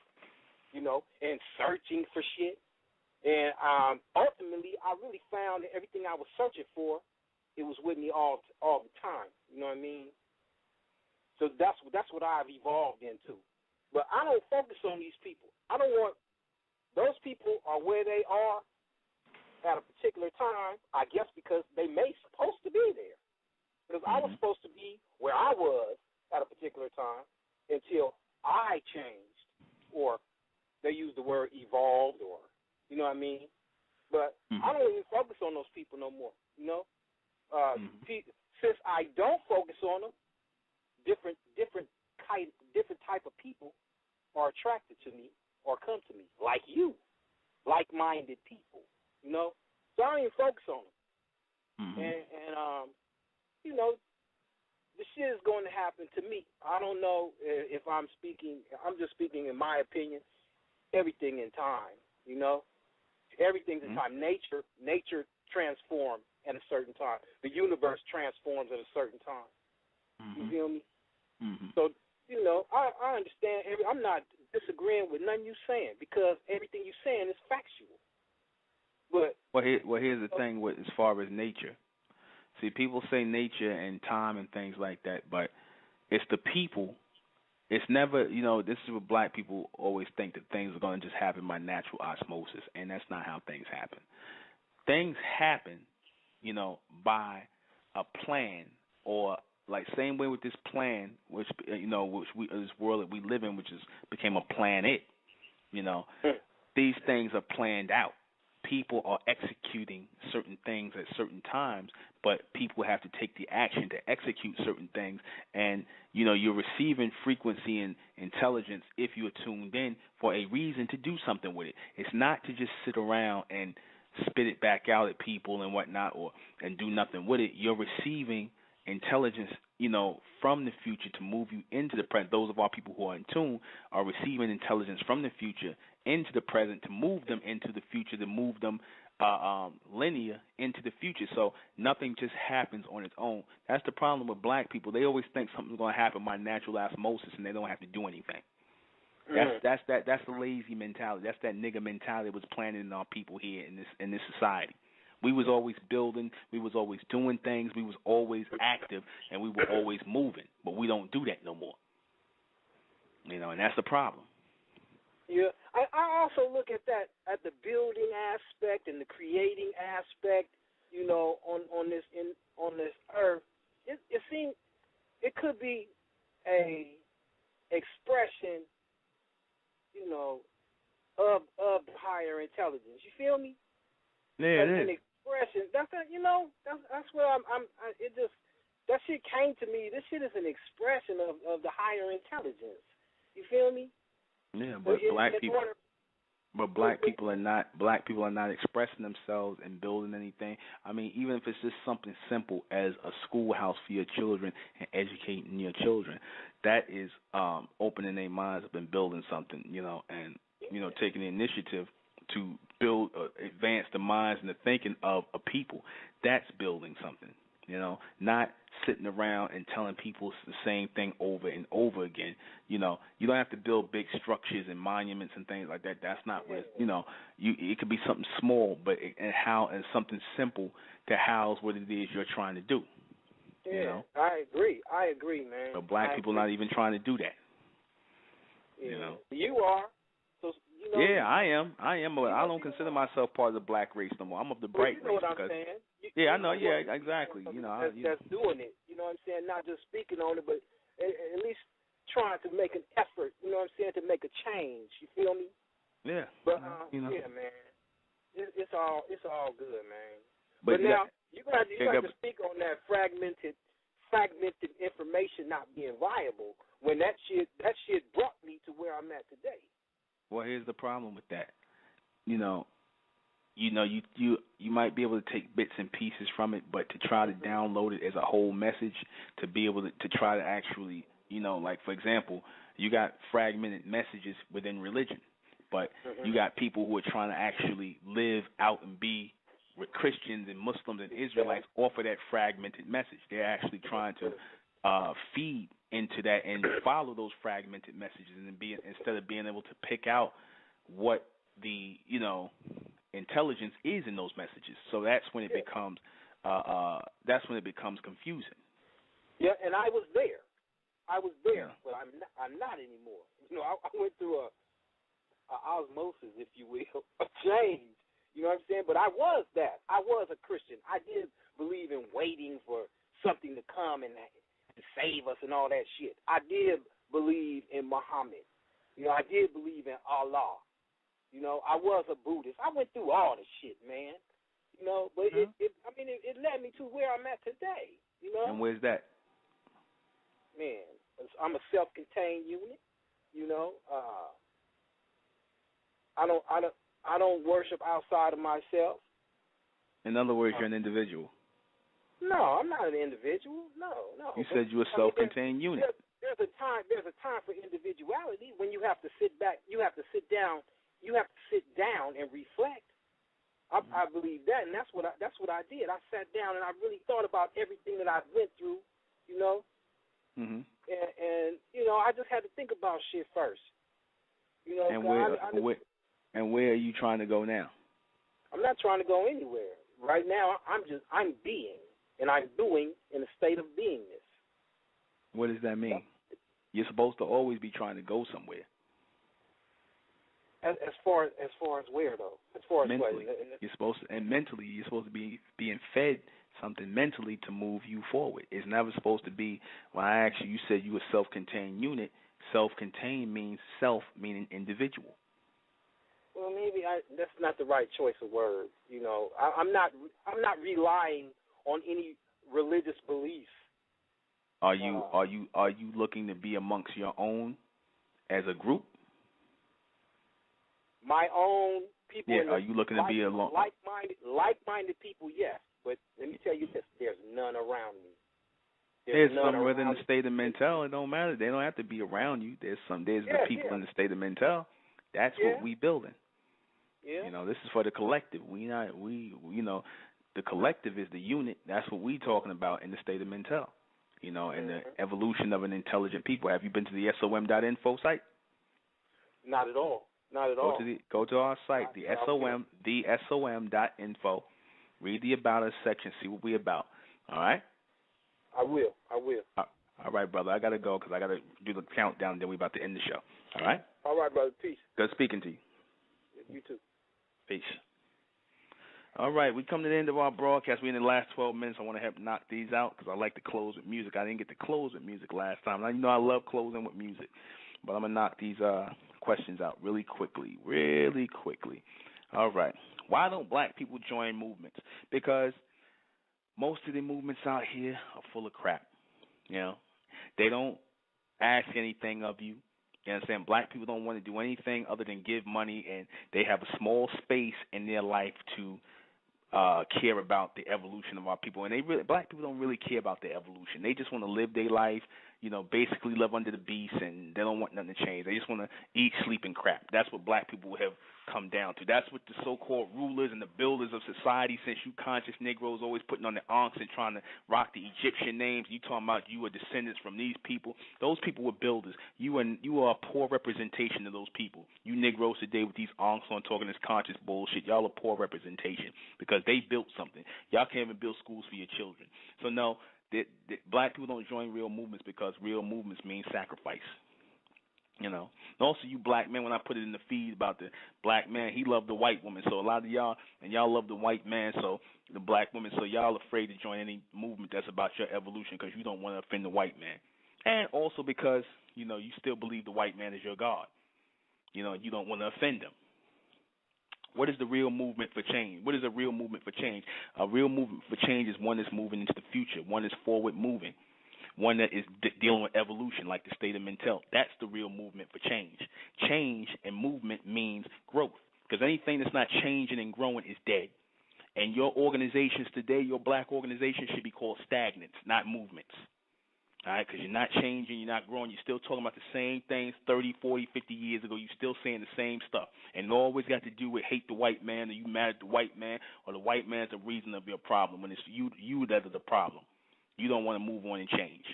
you know, and searching for shit. And ultimately, I really found that everything I was searching for, it was with me all the time. You know what I mean? So that's what I've evolved into. But I don't focus on these people. I don't want those people are where they are at a particular time, I guess because they may supposed to be there. Because I was supposed to be where I was at a particular time until I changed, or they use the word evolved, or, you know what I mean? But I don't even focus on those people no more, you know? Since I don't focus on them, different type of people are attracted to me or come to me, like you, like-minded people, you know? So I don't even focus on them. And you know, the shit is going to happen to me. I don't know if I'm just speaking in my opinion, everything in time, you know? Everything's in time. Nature transforms at a certain time. The universe transforms at a certain time. You feel me? So, you know, I understand. I'm not disagreeing with nothing you're saying because everything you're saying is factual. But here's the thing with as far as nature. See, people say nature and time and things like that, but it's the people. It's never, you know, this is what black people always think, that things are going to just happen by natural osmosis, and that's not how things happen. Things happen, you know, by a plan, or like same way with this plan, which, you know, this world that we live in, which became a planet, you know, these things are planned out. People are executing certain things at certain times, but people have to take the action to execute certain things. And, you know, you're receiving frequency and intelligence if you're tuned in for a reason to do something with it. It's not to just sit around and spit it back out at people and whatnot, and do nothing with it. You're receiving intelligence, you know, from the future to move you into the present. Those of our people who are in tune are receiving intelligence from the future into the present to move them into the future, to move them linear into the future. So nothing just happens on its own. That's the problem with black people. They always think something's going to happen by natural osmosis, and they don't have to do anything. That's the lazy mentality. That's that nigga mentality that was planted in our people here in this society. We was always building, we was always doing things, we was always active, and we were always moving. But we don't do that no more. You know, and that's the problem. Yeah, I also look at that, at the building aspect and the creating aspect. You know, on this earth, it seems it could be a expression, you know, of higher intelligence. You feel me? Yeah, it is. An expression. That's where it just, that shit came to me. This shit is an expression of the higher intelligence. You feel me? Yeah, but black people are not expressing themselves and building anything. I mean, even if it's just something simple as a schoolhouse for your children and educating your children, that is opening their minds up and building something, you know, and, you know, taking the initiative to build, advance the minds and the thinking of a people. That's building something, you know, not sitting around and telling people the same thing over and over again. You know, you don't have to build big structures and monuments and things like that. That's not what, you know, it could be something small, but and something simple to house what it is you're trying to do. Yeah, you know? I agree, man. But black people not even trying to do that. Yeah. You know, you are. So, you know, yeah, I am, but I don't consider myself part of the black race no more. I'm of the bright race. What I'm saying? I know. Yeah, exactly. You know, that's doing it. You know what I'm saying? Not just speaking on it, but at least trying to make an effort. You know what I'm saying? To make a change. You feel me? Yeah. But you know. yeah, man, it's all good, man. But now you got to speak on that fragmented fragmented information not being viable when that shit brought me to where I'm at today. Well, here's the problem with that. You might be able to take bits and pieces from it, but to try to download it as a whole message, to be able to try to actually, like for example, you got fragmented messages within religion, but you got people who are trying to actually live out and be with Christians and Muslims and Israelites off of that fragmented message. They're actually trying to feed into that and follow those fragmented messages, and instead of being able to pick out what the intelligence is in those messages. So that's when it becomes confusing. Yeah, and I was there, but I'm not anymore. I went through a osmosis, if you will, a change. You know what I'm saying? But I was that. I was a Christian. I did believe in waiting for something to come and save us and all that shit. I did believe in Muhammad. I did believe in Allah. I was a Buddhist. I went through all the shit, man. But it led me to where I'm at today. And where's that? Man, I'm a self-contained unit. I don't worship outside of myself. In other words, you're an individual. No, I'm not an individual. No. You said you were a self-contained unit. There's a time for individuality when you have to sit back. You have to sit down. You have to sit down and reflect. I believe that, and that's what I did. I sat down and I really thought about everything that I went through. And I just had to think about shit first. And where are you trying to go now? I'm not trying to go anywhere. Right now, I'm being, and I'm doing in a state of beingness. What does that mean? You're supposed to always be trying to go somewhere. As far as where though? As far as mentally, what? you're supposed to, and mentally, you're supposed to be being fed something mentally to move you forward. It's never supposed to be. When I asked you, you said you were a self-contained unit. Self-contained means self, meaning individual. Well, maybe that's not the right choice of words. I'm not relying on any religious beliefs. Are you looking to be amongst your own as a group? My own people. Yeah. Are you looking to be alone? Like-minded people, yes. But let me tell you this: there's none around me. There's some within the state of mental. It don't matter. They don't have to be around you. There's the people in the state of mental. That's what we building. Yeah. This is for the collective. The collective is the unit. That's what we talking about in the state of mental. And the evolution of an intelligent people. Have you been to the SOM.info site? Not at all. Go to our site, the SOM.info. Read the About Us section. See what we about. All right. I will. All right, brother. I gotta go because I gotta do the countdown. Then we about to end the show. All right. All right, brother. Peace. Good speaking to you. You too. Peace. All right, we come to the end of our broadcast. We're in the last 12 minutes. I want to help knock these out because I like to close with music. I didn't get to close with music last time. Now, I love closing with music, but I'm going to knock these questions out really quickly. All right. Why don't black people join movements? Because most of the movements out here are full of crap. They don't ask anything of you. You understand? Black people don't want to do anything other than give money, and they have a small space in their life to care about the evolution of our people. And black people don't really care about the evolution. They just want to live their life, basically live under the beast, and they don't want nothing to change. They just want to eat, sleep, and crap. That's what black people have come down to. That's what the so-called rulers and the builders of society, since you conscious Negroes always putting on the ankhs and trying to rock the Egyptian names. You talking about you are descendants from these people. Those people were builders. You are a poor representation of those people. You Negroes today with these ankhs on talking this conscious bullshit, y'all a poor representation because they built something. Y'all can't even build schools for your children. So no, black people don't join real movements because real movements mean sacrifice. And also you black men, when I put it in the feed about the black man, he loved the white woman. So a lot of y'all, and y'all love the white man, so the black woman, so y'all afraid to join any movement that's about your evolution because you don't want to offend the white man. And also because, you still believe the white man is your God. You don't want to offend him. What is the real movement for change? What is a real movement for change? A real movement for change is one that's moving into the future. One that's forward moving. one that is dealing with evolution, like the state of mental. That's the real movement for change. Change and movement means growth, because anything that's not changing and growing is dead. And your organizations today, your black organizations, should be called stagnants, not movements. All right, because you're not changing, you're not growing, you're still talking about the same things 30, 40, 50 years ago. You're still saying the same stuff. And it always got to do with hate the white man, or you mad at the white man, or the white man's the reason of your problem, when it's you that are the problem. You don't want to move on and change.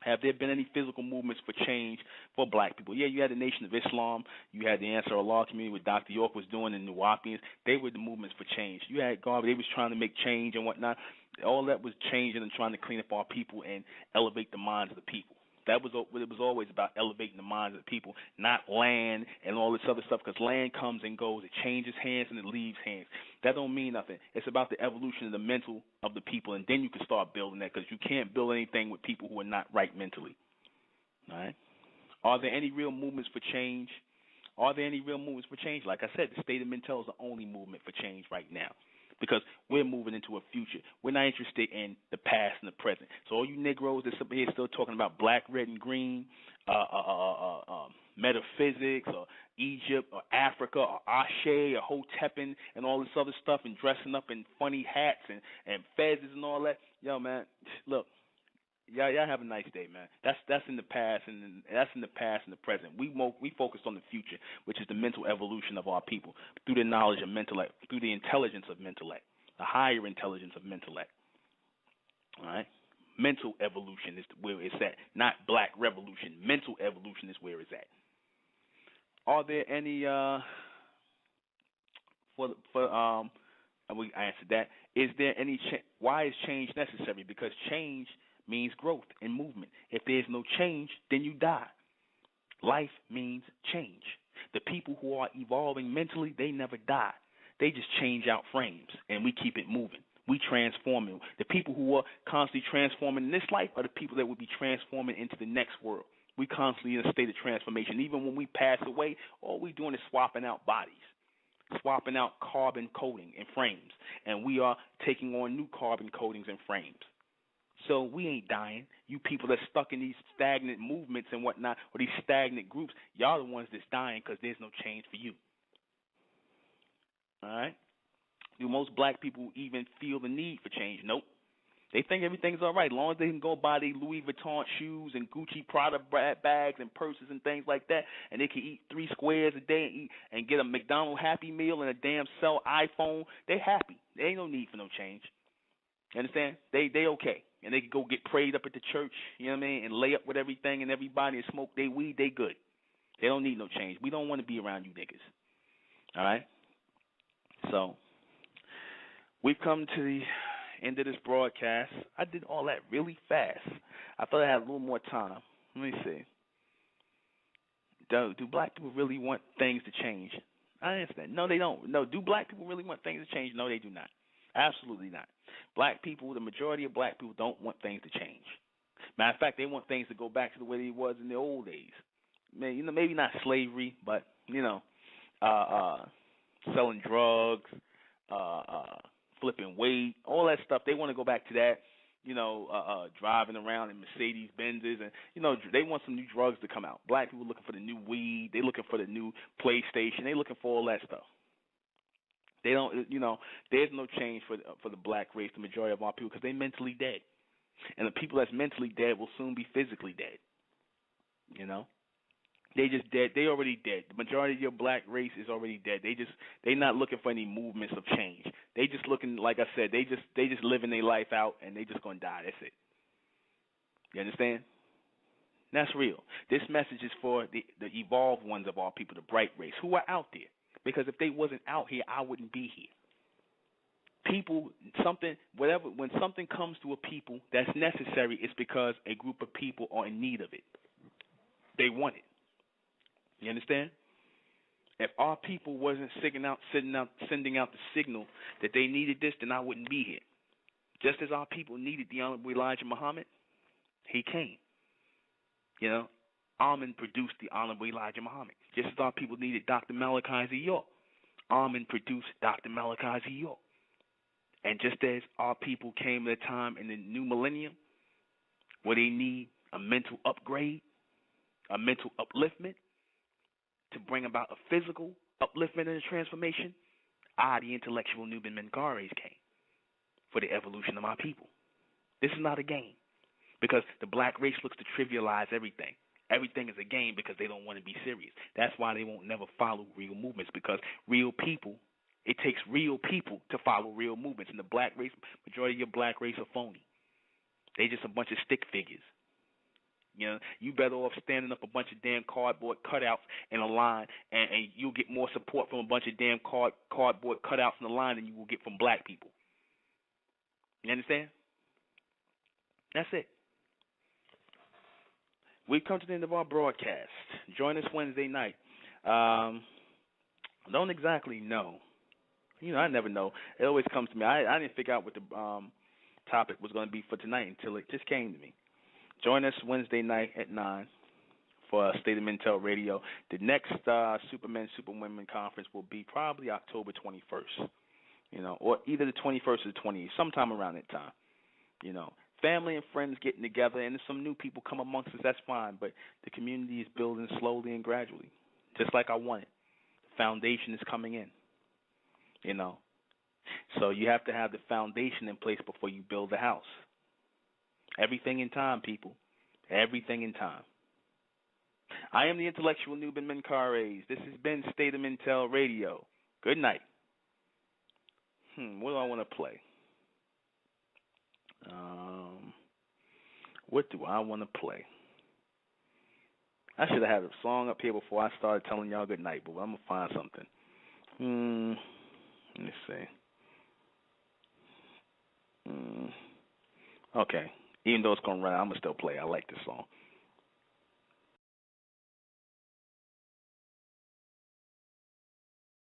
Have there been any physical movements for change for black people? Yeah, you had the Nation of Islam. You had the Ansar Allah community, what Dr. York was doing, and the Nuwapians. They were the movements for change. You had Garvey. They was trying to make change and whatnot. All that was changing and trying to clean up our people and elevate the minds of the people. That was what it was always about, elevating the minds of the people, not land and all this other stuff, because land comes and goes. It changes hands and it leaves hands. That don't mean nothing. It's about the evolution of the mental of the people, and then you can start building that, because you can't build anything with people who are not right mentally. All right? Are there any real movements for change? Are there any real movements for change? Like I said, the state of mental is the only movement for change right now, because we're moving into a future. We're not interested in the past and the present. So all you Negroes that's up here still talking about black, red, and green, metaphysics, or Egypt, or Africa, or Ashe, or Hotepin, and all this other stuff, and dressing up in funny hats and fezzes and all that. Yo, man, look, y'all have a nice day, man. That's in the past, and that's in the past and the present. We focused on the future, which is the mental evolution of our people through the knowledge of intellect, through the intelligence of intellect, the higher intelligence of intellect. All right, mental evolution is where it's at, not black revolution. Mental evolution is where it's at. Are there any I answered that. Is there any why is change necessary? Because change means growth and movement. If there's no change, then you die. Life means change. The people who are evolving mentally, they never die. They just change out frames, and we keep it moving. We transform it. The people who are constantly transforming in this life are the people that will be transforming into the next world. We constantly in a state of transformation. Even when we pass away, all we're doing is swapping out bodies, swapping out carbon coating and frames, and we are taking on new carbon coatings and frames. So we ain't dying. You people that's stuck in these stagnant movements and whatnot, or these stagnant groups, y'all the ones that's dying, because there's no change for you. All right? Do most black people even feel the need for change? Nope. They think everything's all right as long as they can go buy their Louis Vuitton shoes and Gucci Prada bags and purses and things like that, and they can eat 3 squares a day and get a McDonald's Happy Meal and a damn cell iPhone. They happy. There ain't no need for no change. You understand? They okay. And they can go get prayed up at the church, you know what I mean, and lay up with everything and everybody and smoke their weed. They good. They don't need no change. We don't want to be around you niggas. All right? So we've come to the end of this broadcast. I did all that really fast. I thought I had a little more time. Let me see. Do black people really want things to change? I understand. No, they don't. No, do black people really want things to change? No, they do not. Absolutely not. Black people, the majority of black people don't want things to change. Matter of fact, they want things to go back to the way it was in the old days. Maybe not slavery, but, selling drugs, flipping weight, all that stuff. They want to go back to that, driving around in Mercedes Benzes, and, they want some new drugs to come out. Black people looking for the new weed. They looking for the new PlayStation. They looking for all that stuff. They don't, there's no change for the black race, the majority of our people, because they're mentally dead. And the people that's mentally dead will soon be physically dead. They just dead. They already dead. The majority of your black race is already dead. They not looking for any movements of change. They just looking, like I said, they just living their life out, and they just gonna die. That's it. You understand? That's real. This message is for the evolved ones of our people, the bright race, who are out there. Because if they wasn't out here, I wouldn't be here. People, when something comes to a people that's necessary, it's because a group of people are in need of it. They want it. You understand? If our people wasn't sending out the signal that they needed this, then I wouldn't be here. Just as our people needed the Honorable Elijah Muhammad, he came. Amen produced the Honorable Elijah Muhammad. Just as our people needed Dr. Malachi Z. York, Amen produced Dr. Malachi Z. York. And just as our people came at a time in the new millennium where they need a mental upgrade, a mental upliftment to bring about a physical upliftment and a transformation, the intellectual Nuben Menkares, came for the evolution of my people. This is not a game, because the black race looks to trivialize everything. Everything is a game because they don't want to be serious. That's why they won't never follow real movements, because real people, it takes real people to follow real movements. And the black race, majority of your black race are phony. They just a bunch of stick figures. You know, you better off standing up a bunch of damn cardboard cutouts in a line, and you'll get more support from a bunch of damn cardboard cutouts in the line than you will get from black people. You understand? That's it. We've come to the end of our broadcast. Join us Wednesday night. Don't exactly know. You know, I never know. It always comes to me. I didn't figure out what the topic was going to be for tonight until it just came to me. Join us Wednesday night at 9 for State of Mentel Radio. The next Supermen, Superwomen conference will be probably October 21st, you know, or either the 21st or the 28th, sometime around that time, you know. Family and friends getting together, and some new people come amongst us, that's fine, but the community is building slowly and gradually, just like I wanted. The foundation is coming in, you know. So you have to have the foundation in place before you build the house. Everything in time, people. Everything in time. I am the intellectual Nuben Menkares. This has been State of Mentel Radio. Good night. What do I want to play? What do I want to play? I should have had a song up here before I started telling y'all good night, but I'm going to find something. Let me see. Okay. Even though it's going to run, I'm going to still play. I like this song.